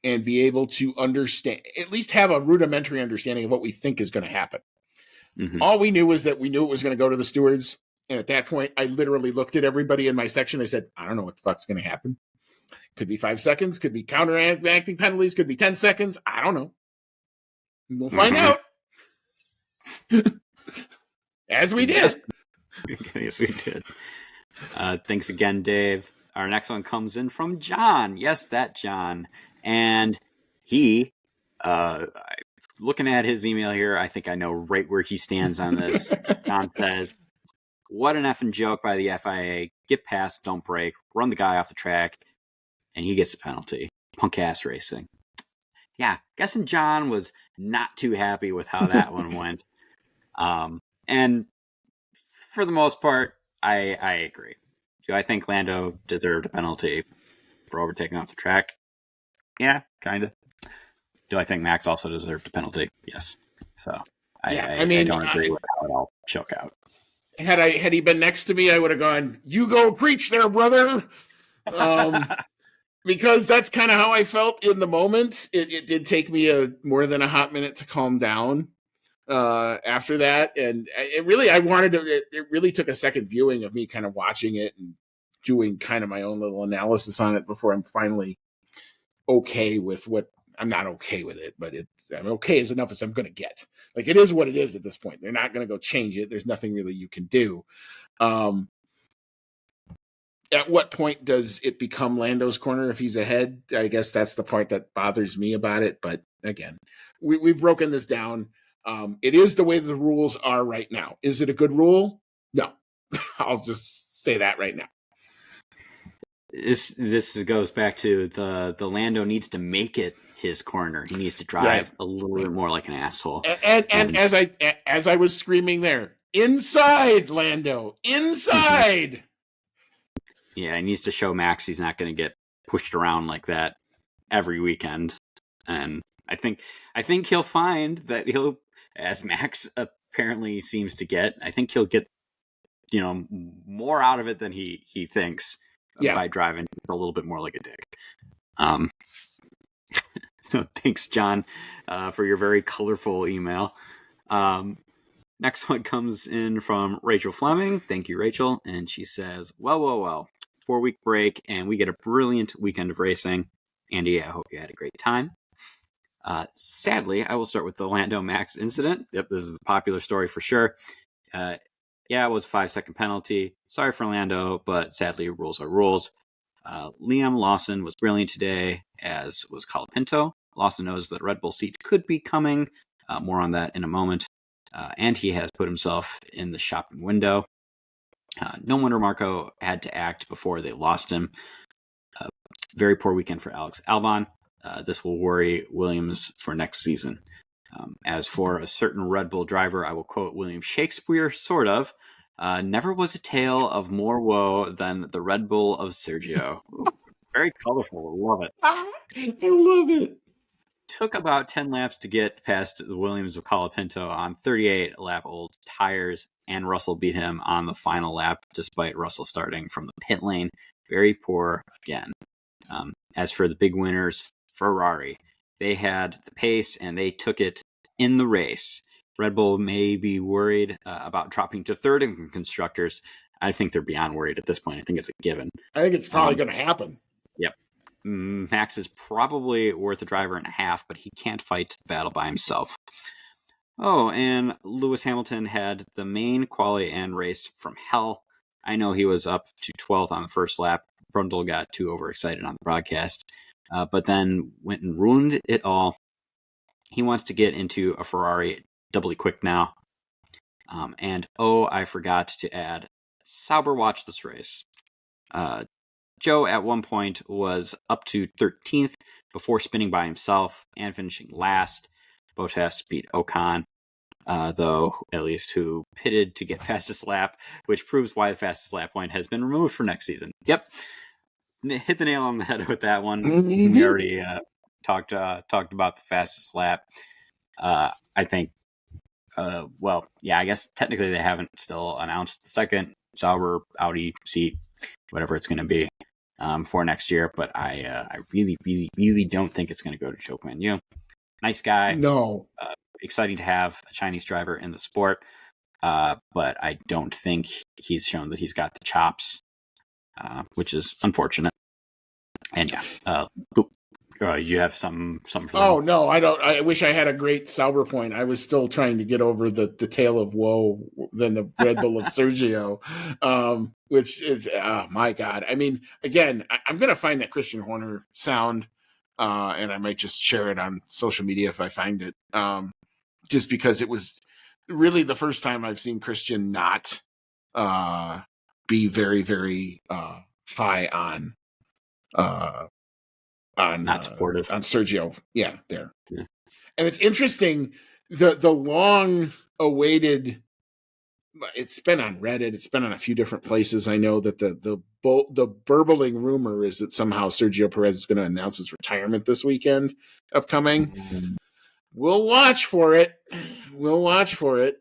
and be able to understand, at least have a rudimentary understanding of what we think is going to happen. Mm-hmm. All we knew was that we knew it was going to go to the stewards. And at that point, I literally looked at everybody in my section. I said, I don't know what the fuck's going to happen. Could be 5 seconds, could be counteracting penalties, could be 10 seconds. I don't know. We'll find out. As we did. Yes, we did. Thanks again, Dave. Our next one comes in from John. Yes, that John. And he, looking at his email here, I think I know right where he stands on this. John says, what an effing joke by the FIA. Get past, don't break, run the guy off the track, and he gets a penalty. Punk ass racing. Yeah, guessing John was not too happy with how that one went. And for the most part, I agree. Do I think Lando deserved a penalty for overtaking off the track? Yeah, kind of. Do I think Max also deserved a penalty? Yes. So I don't agree with how it all shook out. Had he been next to me, I would have gone, "You go preach there, brother," because that's kind of how I felt in the moment. It did take me more than a hot minute to calm down after that, and it really took a second viewing of me kind of watching it and doing kind of my own little analysis on it before I'm finally okay with what. I'm not okay with it, but I'm okay as enough as I'm going to get. Like, it is what it is at this point. They're not going to go change it. There's nothing really you can do. At what point does it become Lando's corner if he's ahead? I guess that's the part that bothers me about it. But again, we've broken this down. It is the way the rules are right now. Is it a good rule? No. I'll just say that right now. This goes back to the Lando needs to make it his corner. He needs to drive a little bit more like an asshole. And as I was screaming there, inside, Lando, inside. Yeah, he needs to show Max he's not going to get pushed around like that every weekend. And I think he'll find that he'll, as Max apparently seems to get, I think he'll get more out of it than he thinks by driving a little bit more like a dick. So thanks, John, for your very colorful email. Next one comes in from Rachel Fleming. Thank you, Rachel. And she says, well, 4-week break, and we get a brilliant weekend of racing. Andy, I hope you had a great time. Sadly, I will start with the Lando Max incident. Yep, this is the popular story for sure. It was a 5-second penalty. Sorry for Lando, but sadly, rules are rules. Liam Lawson was brilliant today, as was Colapinto. Lawson knows that Red Bull seat could be coming. More on that in a moment. And he has put himself in the shopping window. No wonder Marco had to act before they lost him. Very poor weekend for Alex Albon. This will worry Williams for next season. As for a certain Red Bull driver, I will quote William Shakespeare, sort of. Never was a tale of more woe than the Red Bull of Sergio. Very colorful. Love it. I love it. Took about 10 laps to get past the Williams of Colapinto on 38-lap-old tires, and Russell beat him on the final lap, despite Russell starting from the pit lane. Very poor again. As for the big winners, Ferrari, they had the pace and they took it in the race. Red Bull may be worried about dropping to third in constructors. I think they're beyond worried at this point. I think it's a given. I think it's probably going to happen. Yep. Max is probably worth a driver and a half, but he can't fight the battle by himself. Oh, and Lewis Hamilton had the main quali and race from hell. I know he was up to 12th on the first lap. Brundle got too overexcited on the broadcast, but then went and ruined it all. He wants to get into a Ferrari doubly quick now. I forgot to add, Sauber watched this race. Joe at one point was up to 13th before spinning by himself and finishing last. Bottas beat Ocon, though, at least, who pitted to get fastest lap, which proves why the fastest lap point has been removed for next season. Yep. Hit the nail on the head with that one. Mm-hmm. We already talked about the fastest lap. I think, I guess technically they haven't still announced the second Sauber, Audi seat, whatever it's going to be for next year. But I really, really, really don't think it's going to go to Zhou Guanyu. Nice guy. No. Exciting to have a Chinese driver in the sport. But I don't think he's shown that he's got the chops, which is unfortunate. And you have something for them? Oh no, I don't. I wish I had a great Sauber point. I was still trying to get over the tale of woe than the Red Bull of Sergio, which is my God. I mean, again, I'm going to find that Christian Horner sound, and I might just share it on social media if I find it, just because it was really the first time I've seen Christian not be very, very high on. Not supportive on Sergio. Yeah, there. Yeah. And it's interesting, the long awaited, it's been on Reddit, it's been on a few different places. I know that the burbling rumor is that somehow Sergio Perez is going to announce his retirement this weekend upcoming. Mm-hmm. We'll watch for it.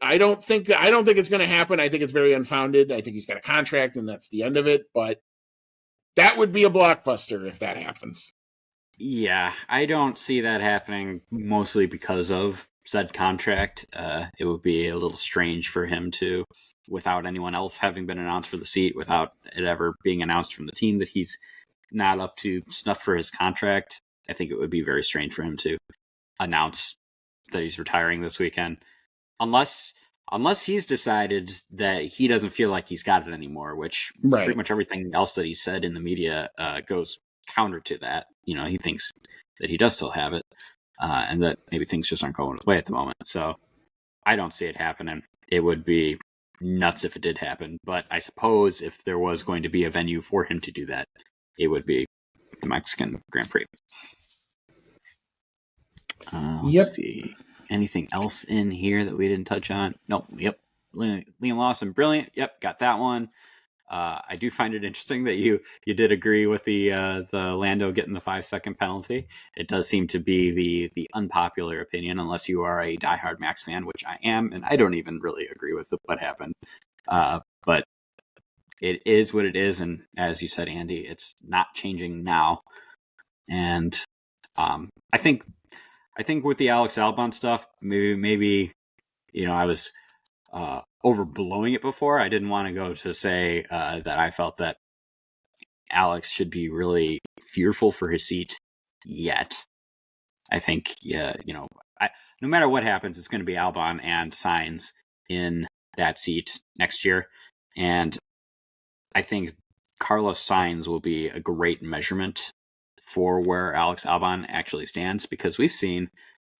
I don't think it's going to happen. I think it's very unfounded. I think he's got a contract and that's the end of it, but that would be a blockbuster if that happens. Yeah, I don't see that happening, mostly because of said contract. It would be a little strange for him to, without anyone else having been announced for the seat, without it ever being announced from the team that he's not up to snuff for his contract. I think it would be very strange for him to announce that he's retiring this weekend. Unless he's decided that he doesn't feel like he's got it anymore, which pretty much everything else that he said in the media goes counter to that. You know, he thinks that he does still have it, and that maybe things just aren't going his way at the moment. So I don't see it happening. It would be nuts if it did happen, but I suppose if there was going to be a venue for him to do that, it would be the Mexican Grand Prix. Let's see. Anything else in here that we didn't touch on? Nope. Yep. Liam Lawson, brilliant. Yep, got that one. I do find it interesting that you did agree with the Lando getting the 5-second penalty. It does seem to be the unpopular opinion, unless you are a diehard Max fan, which I am, and I don't even really agree with what happened. But it is what it is, and as you said, Andy, it's not changing now. And I think with the Alex Albon stuff, maybe I was overblowing it before. I didn't want to go to say that I felt that Alex should be really fearful for his seat yet. I think, no matter what happens, it's going to be Albon and Sainz in that seat next year. And I think Carlos Sainz will be a great measurement for where Alex Albon actually stands, because we've seen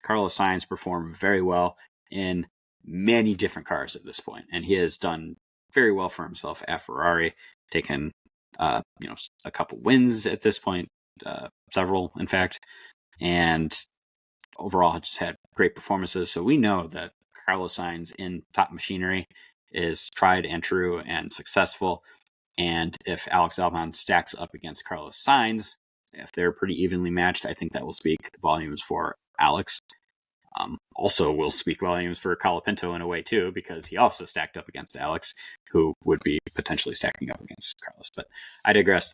Carlos Sainz perform very well in many different cars at this point, and he has done very well for himself at Ferrari, taken a couple wins at this point, several in fact, and overall just had great performances. So we know that Carlos Sainz in top machinery is tried and true and successful, and if Alex Albon stacks up against Carlos Sainz, if they're pretty evenly matched, I think that will speak volumes for Alex. Also will speak volumes for Colapinto in a way too, because he also stacked up against Alex, who would be potentially stacking up against Carlos. But I digress.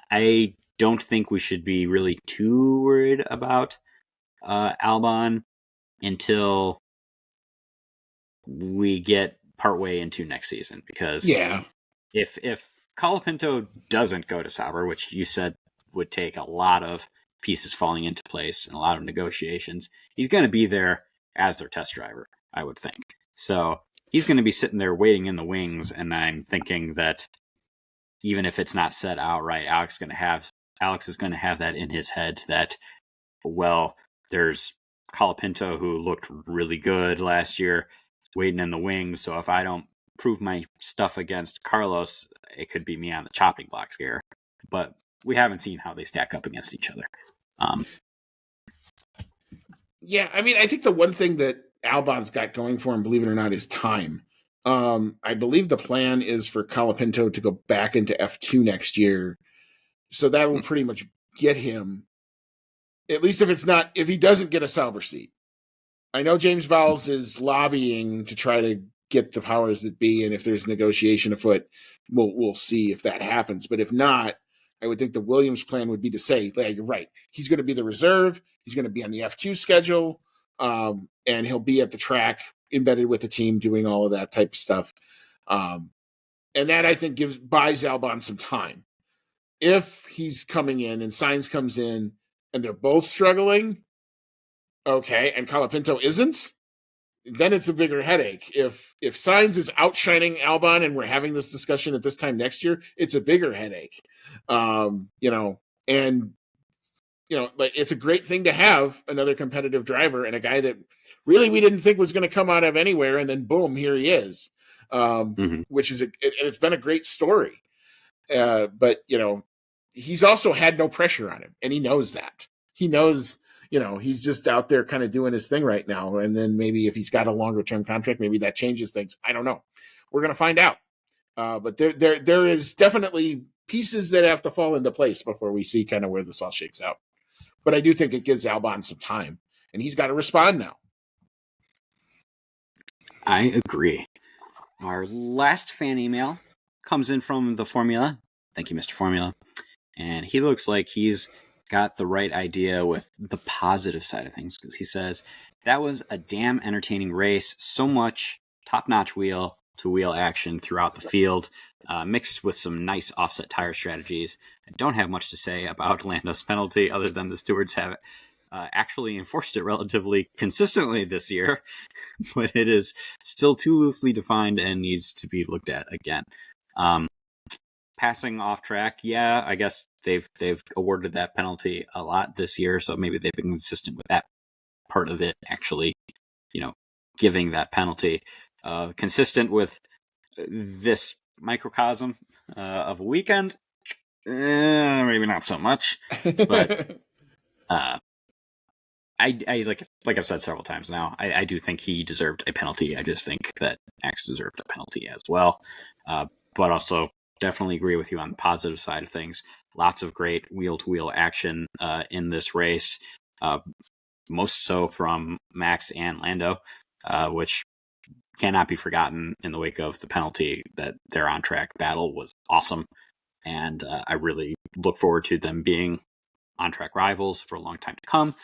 I don't think we should be really too worried about Albon until we get partway into next season, because if Colapinto doesn't go to Sauber, which you said would take a lot of pieces falling into place and a lot of negotiations, he's going to be there as their test driver, I would think. So he's going to be sitting there waiting in the wings, and I'm thinking that even if it's not said outright, Alex is going to have that in his head that, well, there's Colapinto who looked really good last year waiting in the wings, so if I don't prove my stuff against Carlos, it could be me on the chopping block here. But we haven't seen how they stack up against each other. Yeah, I mean, I think the one thing that Albon's got going for him, believe it or not, is time. I believe the plan is for Colapinto to go back into F2 next year. So that will pretty much get him, at least if he doesn't get a Sauber seat. I know James Vowles is lobbying to try to get the powers that be, and if there's negotiation afoot, we'll see if that happens. But if not, I would think the Williams plan would be to say, yeah, you're right. He's going to be the reserve. He's going to be on the F2 schedule, and he'll be at the track embedded with the team doing all of that type of stuff. And that, I think, buys Albon some time. If he's coming in and Sainz comes in and they're both struggling, okay, and Colapinto isn't, then it's a bigger headache. If Sainz is outshining Albon and we're having this discussion at this time next year, it's a bigger headache. Like, it's a great thing to have another competitive driver and a guy that really we didn't think was going to come out of anywhere, and then boom, here he is. Which is it's been a great story. But he's also had no pressure on him, and he knows that. He knows, he's just out there kind of doing his thing right now. And then maybe if he's got a longer term contract, maybe that changes things. I don't know. We're going to find out. But there is definitely pieces that have to fall into place before we see kind of where this all shakes out. But I do think it gives Albon some time, and he's got to respond now. I agree. Our last fan email comes in from the Formula. Thank you, Mr. Formula. And he looks like he's got the right idea with the positive side of things, because he says, that was a damn entertaining race. So much top-notch wheel-to-wheel action throughout the field, mixed with some nice offset tire strategies. I don't have much to say about Lando's penalty other than the stewards have actually enforced it relatively consistently this year, but it is still too loosely defined and needs to be looked at again. Passing off track, yeah, I guess they've awarded that penalty a lot this year, so maybe they've been consistent with that part of it, actually, giving that penalty. Consistent with this microcosm of a weekend, maybe not so much, but I like I've said several times now, I do think he deserved a penalty. I just think that Max deserved a penalty as well. But also definitely agree with you on the positive side of things. Lots of great wheel-to-wheel action in this race, most so from Max and Lando, which cannot be forgotten in the wake of the penalty. That their on-track battle was awesome, and I really look forward to them being on-track rivals for a long time to come.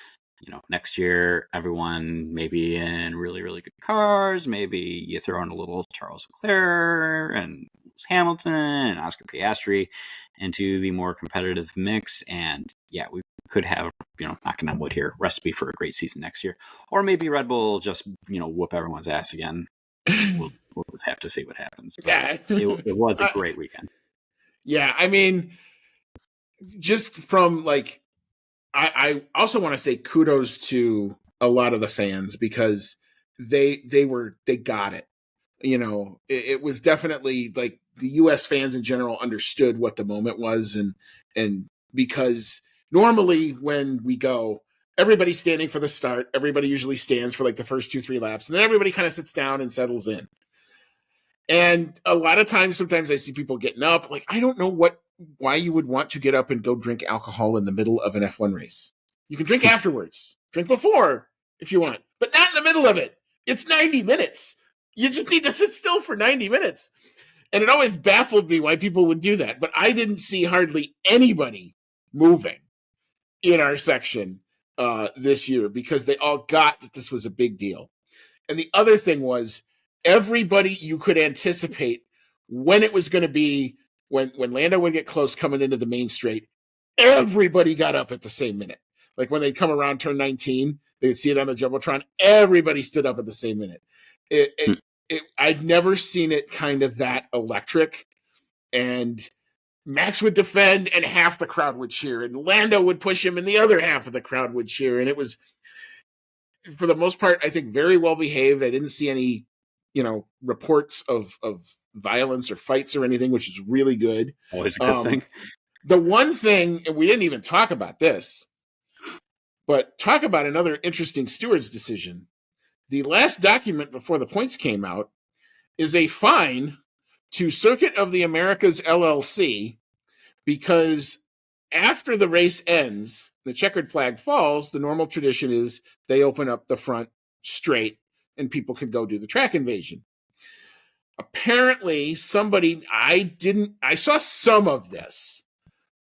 Next year, everyone maybe in really, really good cars. Maybe you throw in a little Charles Leclerc and Lewis Hamilton and Oscar Piastri into the more competitive mix. And yeah, we could have, knocking on wood here, recipe for a great season next year. Or maybe Red Bull just, whoop everyone's ass again. We'll just have to see what happens. But yeah, it was a great weekend. Yeah, I mean, just from I also want to say kudos to a lot of the fans, because they got it. It was definitely like the US fans in general understood what the moment was, and because normally when we go, everybody's standing for the start. Everybody usually stands for like the first 2-3 laps, and then everybody kind of sits down and settles in. And a lot of times, sometimes I see people getting up. Like, I don't know why you would want to get up and go drink alcohol in the middle of an F1 race. You can drink afterwards, drink before if you want, but not in the middle of it. It's 90 minutes. You just need to sit still for 90 minutes. And it always baffled me why people would do that. But I didn't see hardly anybody moving in our section this year, because they all got that this was a big deal. And the other thing was, everybody you could anticipate when it was going to be, when Lando would get close coming into the main straight, everybody got up at the same minute. Like when they'd come around turn 19, they would see it on the Jumbotron. Everybody stood up at the same minute. I'd never seen it kind of that electric. And Max would defend and half the crowd would cheer, and Lando would push him and the other half of the crowd would cheer. And it was, for the most part, I think very well behaved. I didn't see any, reports of violence or fights or anything, which is really good. Always a good thing. The one thing, and we didn't even talk about this, but talk about another interesting steward's decision. The last document before the points came out is a fine to Circuit of the Americas LLC, because after the race ends, the checkered flag falls, the normal tradition is they open up the front straight and people can go do the track invasion. apparently I saw some of this.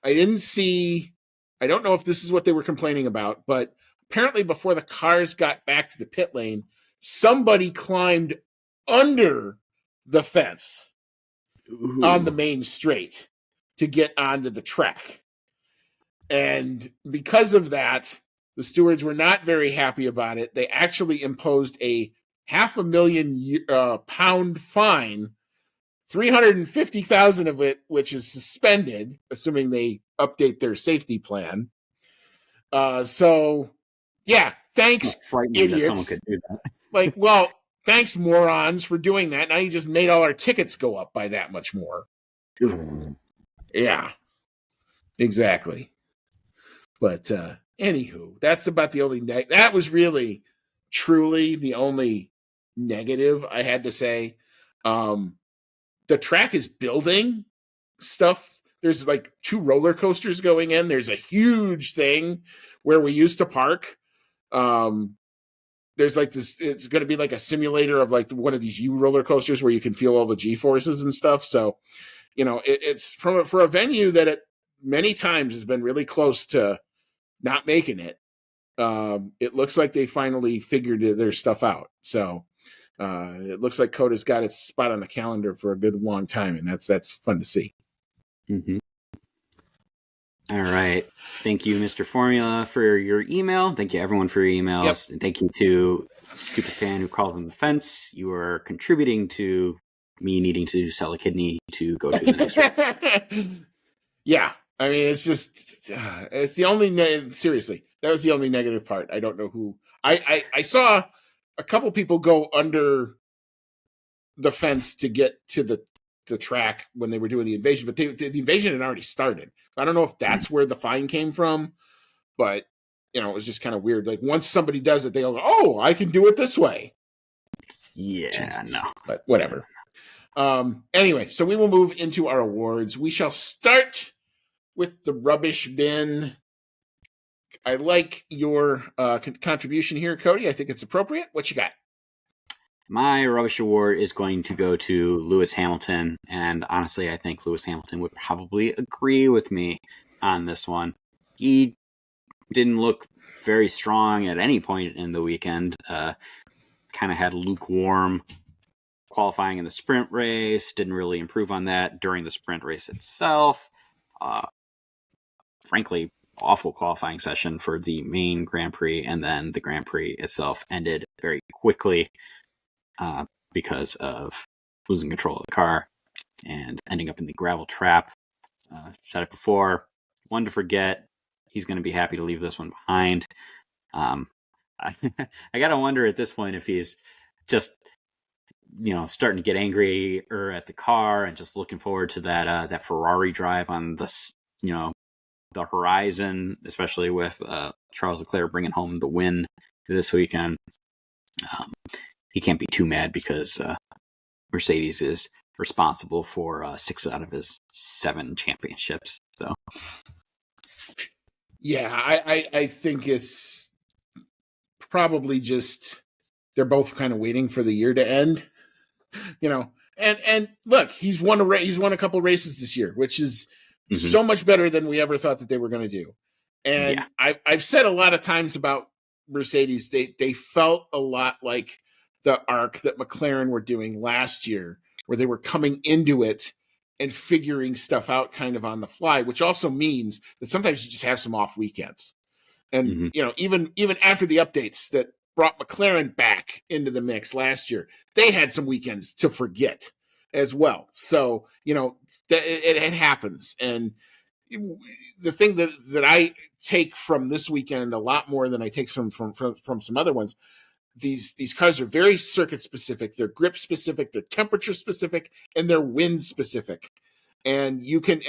I don't know if this is what they were complaining about, but apparently before the cars got back to the pit lane, somebody climbed under the fence on the Ooh. main straight to get onto the track. And because of that, the stewards were not very happy about it. They actually imposed a £500,000 fine, 350,000 of it, which is suspended, assuming they update their safety plan. So, yeah, thanks, Frightening that someone idiots. could do that. Like, well, thanks, morons, for doing that. Now you just made all our tickets go up by that much more. Yeah, exactly. But anywho, that's about the only that was really, truly the only negative I had to say. The track is building stuff. There's like 2 roller coasters going in. There's a huge thing where we used to park. There's like this. It's going to be like a simulator of like one of these U roller coasters where you can feel all the G forces and stuff. So, it's for a venue that it many times has been really close to not making it. It looks like they finally figured their stuff out. So it looks like Coda's got its spot on the calendar for a good long time, and that's fun to see. Mm-hmm. All right. Thank you, Mr. Formula, for your email. Thank you, everyone, for your emails. Yep. And thank you to Stupid Fan who crawled on the fence. You are contributing to me needing to sell a kidney to go to the next round. Yeah. I mean, it's just, it's the only, seriously, that was the only negative part. I don't know who. I saw a couple people go under the fence to get to the track when they were doing the invasion, but the invasion had already started. I don't know if that's where the fine came from, but it was just kind of weird. Like once somebody does it, they'll go, "Oh, I can do it this way." Yeah, Jesus. No, but whatever. Anyway, so we will move into our awards. We shall start with the rubbish bin. I like your contribution here, Cody. I think it's appropriate. What you got? My rubbish award is going to go to Lewis Hamilton, and honestly, I think Lewis Hamilton would probably agree with me on this one. He didn't look very strong at any point in the weekend. Kind of had lukewarm qualifying in the sprint race, didn't really improve on that during the sprint race itself. Frankly, awful qualifying session for the main Grand Prix, and then the Grand Prix itself ended very quickly because of losing control of the car and ending up in the gravel trap. Said it before, one to forget. He's going to be happy to leave this one behind. I gotta wonder at this point if he's just starting to get angry or at the car and just looking forward to that Ferrari drive on this the horizon, especially with Charles Leclerc bringing home the win this weekend. He can't be too mad because Mercedes is responsible for 6 out of his 7 championships. So, yeah, I think it's probably just they're both kind of waiting for the year to end, And look, he's won a couple races this year, which is so much better than we ever thought that they were going to do. And yeah. I've said a lot of times about Mercedes, they felt a lot like the arc that McLaren were doing last year, where they were coming into it and figuring stuff out kind of on the fly, which also means that sometimes you just have some off weekends. And, even after the updates that brought McLaren back into the mix last year, they had some weekends to forget as well. So, it happens. And the thing that I take from this weekend a lot more than I take from some other ones, these cars are very circuit specific, they're grip specific, they're temperature specific, and they're wind specific. And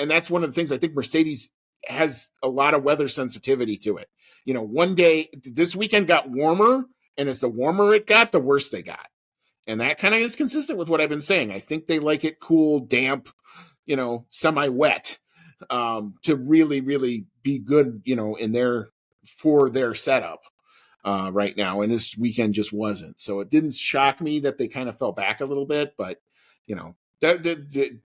that's one of the things I think Mercedes has a lot of weather sensitivity to it. One day, this weekend got warmer, and as the warmer it got, the worse they got. And that kind of is consistent with what I've been saying. I think they like it cool, damp, semi-wet, to really, really be good, for their setup right now. And this weekend just wasn't. So it didn't shock me that they kind of fell back a little bit, but you know,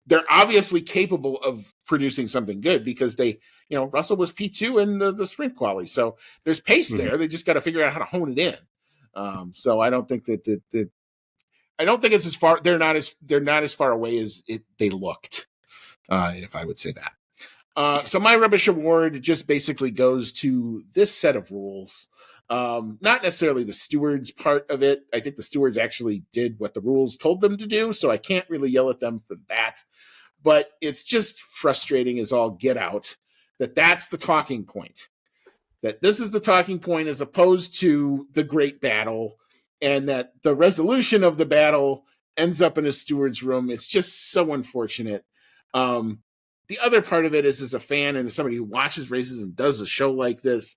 they're obviously capable of producing something good because they, Russell was P2 in the sprint quali. So there's pace there. They just got to figure out how to hone it in. So I don't think that I don't think it's as far. They're not as far away as they looked. If I would say that. So my rubbish award just basically goes to this set of rules. Not necessarily the stewards part of it. I think the stewards actually did what the rules told them to do, so I can't really yell at them for that. But it's just frustrating as all get out that's the talking point. That this is the talking point as opposed to the great battle, and that the resolution of the battle ends up in a steward's room. It's just so unfortunate. The other part of it is, as a fan and as somebody who watches races and does a show like this,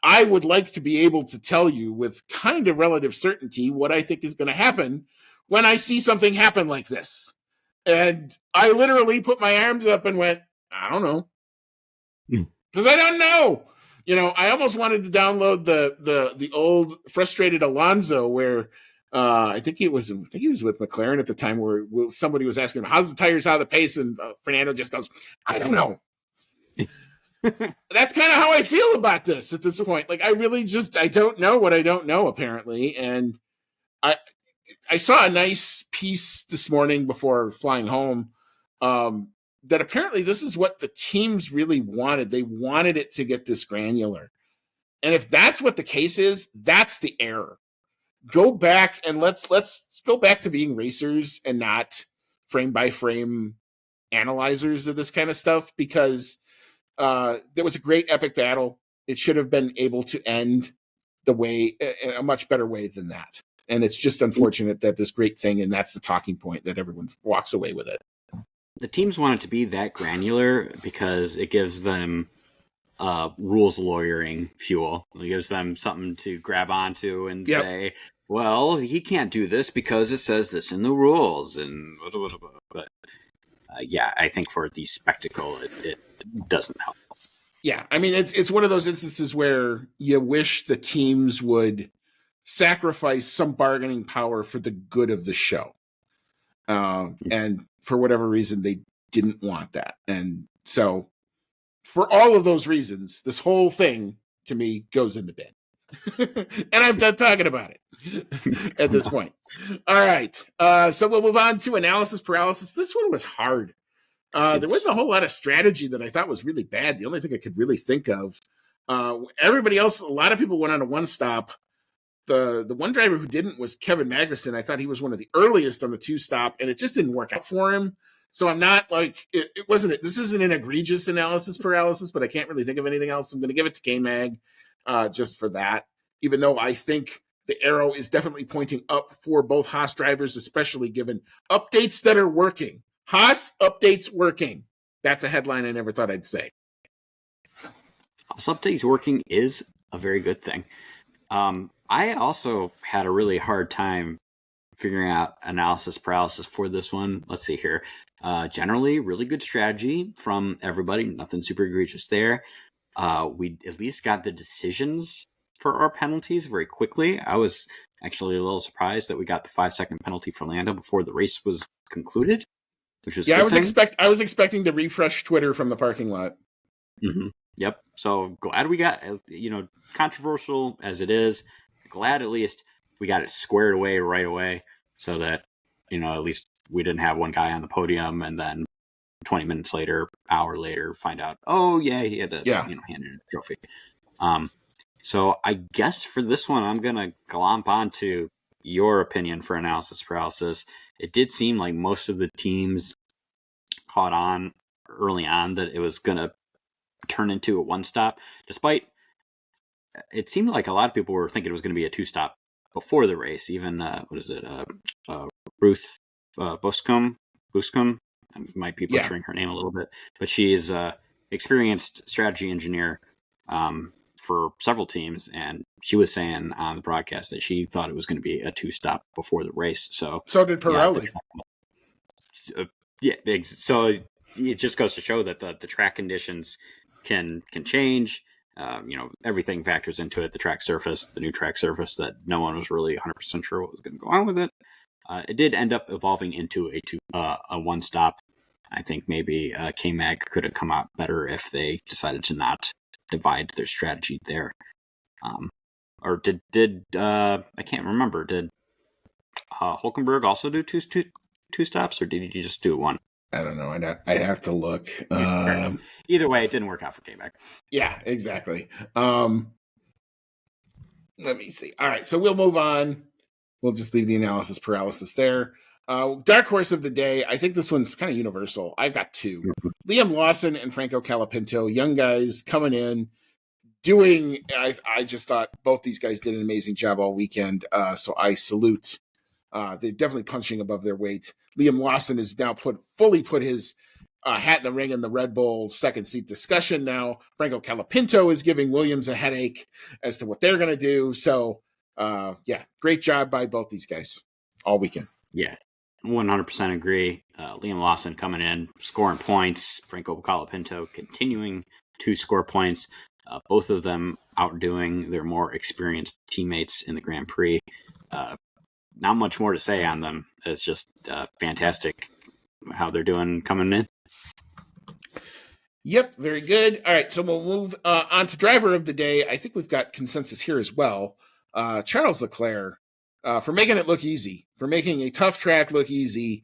I would like to be able to tell you with kind of relative certainty what I think is going to happen when I see something happen like this. And I literally put my arms up and went, I don't know. Because I don't know. I almost wanted to download the old frustrated Alonso where I think he was with McLaren at the time, where somebody was asking him, how's the tires, how the pace? And Fernando just goes, I don't know. That's kind of how I feel about this at this point. Like, I really I don't know what I don't know, apparently. And I saw a nice piece this morning before flying home that apparently this is what the teams really wanted. They wanted it to get this granular. And if that's what the case is, that's the error. Go back and let's go back to being racers and not frame by frame analyzers of this kind of stuff, because there was a great epic battle. It should have been able to end a much better way than that. And it's just unfortunate that this great thing, and that's the talking point, that everyone walks away with it. The teams want it to be that granular because it gives them rules lawyering fuel. It gives them something to grab onto and say, well, he can't do this because it says this in the rules. And but I think for the spectacle, it doesn't help. Yeah, I mean, it's one of those instances where you wish the teams would sacrifice some bargaining power for the good of the show. And for whatever reason, they didn't want that. And so for all of those reasons, this whole thing, to me, goes in the bin. And I'm done talking about it at this point. All right. So we'll move on to analysis paralysis. This one was hard. There wasn't a whole lot of strategy that I thought was really bad. The only thing I could really think of, everybody else, a lot of people went on a one stop. The one driver who didn't was Kevin Magnussen. I thought he was one of the earliest on the two stop, and it just didn't work out for him. So I'm not like, it wasn't, this isn't an egregious analysis paralysis, but I can't really think of anything else. I'm going to give it to K-Mag just for that, even though I think the arrow is definitely pointing up for both Haas drivers, especially given updates that are working. Haas updates working. That's a headline I never thought I'd say. Haas updates working is a very good thing. I also had a really hard time figuring out analysis paralysis for this one. Let's see here. Generally, really good strategy from everybody. Nothing super egregious there. We at least got the decisions for our penalties very quickly. I was actually a little surprised that we got the 5-second penalty for Lando before the race was concluded, which was I was expecting to refresh Twitter from the parking lot. Mm-hmm. Yep. So glad we got, controversial as it is, glad at least we got it squared away right away, so that at least we didn't have one guy on the podium and then 20 minutes later, hour later, find out, oh yeah, he had to hand in a trophy. So I guess for this one, I'm gonna glomp onto your opinion for analysis paralysis. It did seem like most of the teams caught on early on that it was gonna turn into a one stop, despite it seemed like a lot of people were thinking it was going to be a two stop before the race. Even Ruth Buscom, I might be butchering her name a little bit, but she is experienced strategy engineer for several teams, and she was saying on the broadcast that she thought it was going to be a two stop before the race. So did Pirelli. So it just goes to show that the track conditions can change. Everything factors into it. The track surface, the new track surface, that no one was really 100% sure what was going to go on with it. It did end up evolving into a one stop. I think maybe K-Mag could have come out better if they decided to not divide their strategy there. Or did I can't remember. Did Hulkenberg also do two stops, or did he just do one? I don't know. I'd have to look. Either way, it didn't work out for K-Mag. Yeah, exactly. Let me see. All right, so we'll move on. We'll just leave the analysis paralysis there. Dark horse of the day. I think this one's kind of universal. I've got two. Liam Lawson and Franco Colapinto, young guys coming in, doing. I just thought both these guys did an amazing job all weekend. So I salute. They're definitely punching above their weight. Liam Lawson has now fully put his hat in the ring in the Red Bull second seat discussion now. Franco Colapinto is giving Williams a headache as to what they're going to do. So, great job by both these guys all weekend. Yeah, 100% agree. Liam Lawson coming in, scoring points. Franco Colapinto continuing to score points. Both of them outdoing their more experienced teammates in the Grand Prix. Not much more to say on them. It's just fantastic how they're doing coming in. Yep, very good. All right, so we'll move on to driver of the day. I think we've got consensus here as well. Charles Leclerc, for making it look easy, for making a tough track look easy,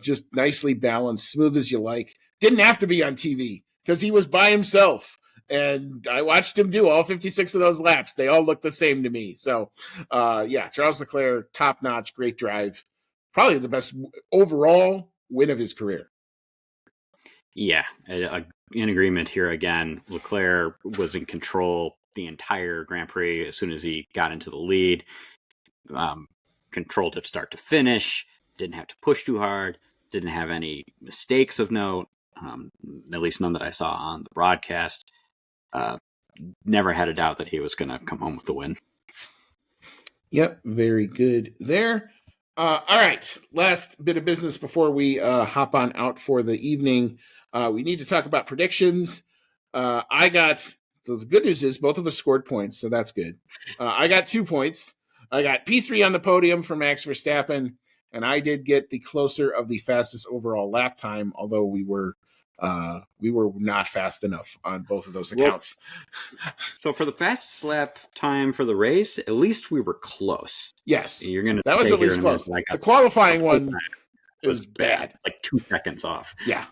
just nicely balanced, smooth as you like. Didn't have to be on TV because he was by himself. And I watched him do all 56 of those laps. They all look the same to me. So, Charles Leclerc, top-notch, great drive. Probably the best overall win of his career. Yeah, in agreement here again. Leclerc was in control the entire Grand Prix as soon as he got into the lead. Controlled it start to finish. Didn't have to push too hard. Didn't have any mistakes of note, at least none that I saw on the broadcast. Never had a doubt that he was going to come home with the win. Yep, very good there. All right, last bit of business before we hop on out for the evening. We need to talk about predictions. So the good news is both of us scored points, so that's good. I got 2 points. I got P3 on the podium for Max Verstappen, and I did get the closer of the fastest overall lap time, although we were not fast enough on both of those accounts. So for the fastest lap time for the race, at least we were close. Yes, that was at least close. Like the qualifying one was bad. It's like 2 seconds off. Yeah.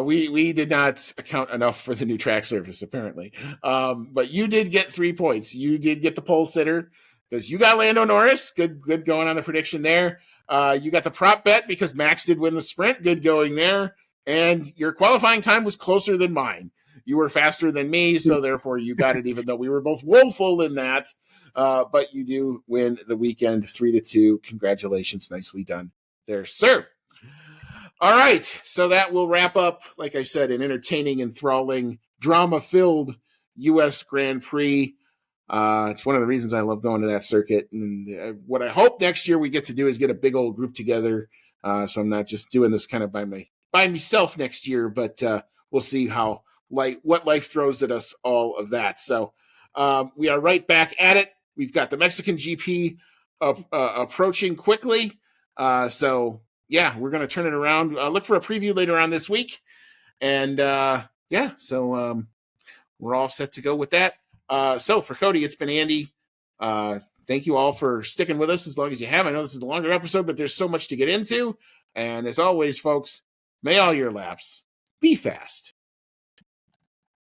We did not account enough for the new track surface, apparently. But you did get 3 points. You did get the pole sitter because you got Lando Norris. Good going on the prediction there. You got the prop bet because Max did win the sprint. Good going there. And your qualifying time was closer than mine. You were faster than me, so therefore you got it, even though we were both woeful in that. But you do win the weekend 3-2. Congratulations. Nicely done there, sir. All right, so that will wrap up, like I said, an entertaining, enthralling, drama-filled U.S. Grand Prix. It's one of the reasons I love going to that circuit. And what I hope next year we get to do is get a big old group together. So I'm not just doing this kind of by myself next year, but we'll see what life throws at us, all of that. So we are right back at it. We've got the Mexican GP approaching quickly. We're going to turn it around. Look for a preview later on this week. And we're all set to go with that. So for Cody, it's been Andy. Thank you all for sticking with us as long as you have. I know this is a longer episode, but there's so much to get into. And as always, folks, may all your laps be fast.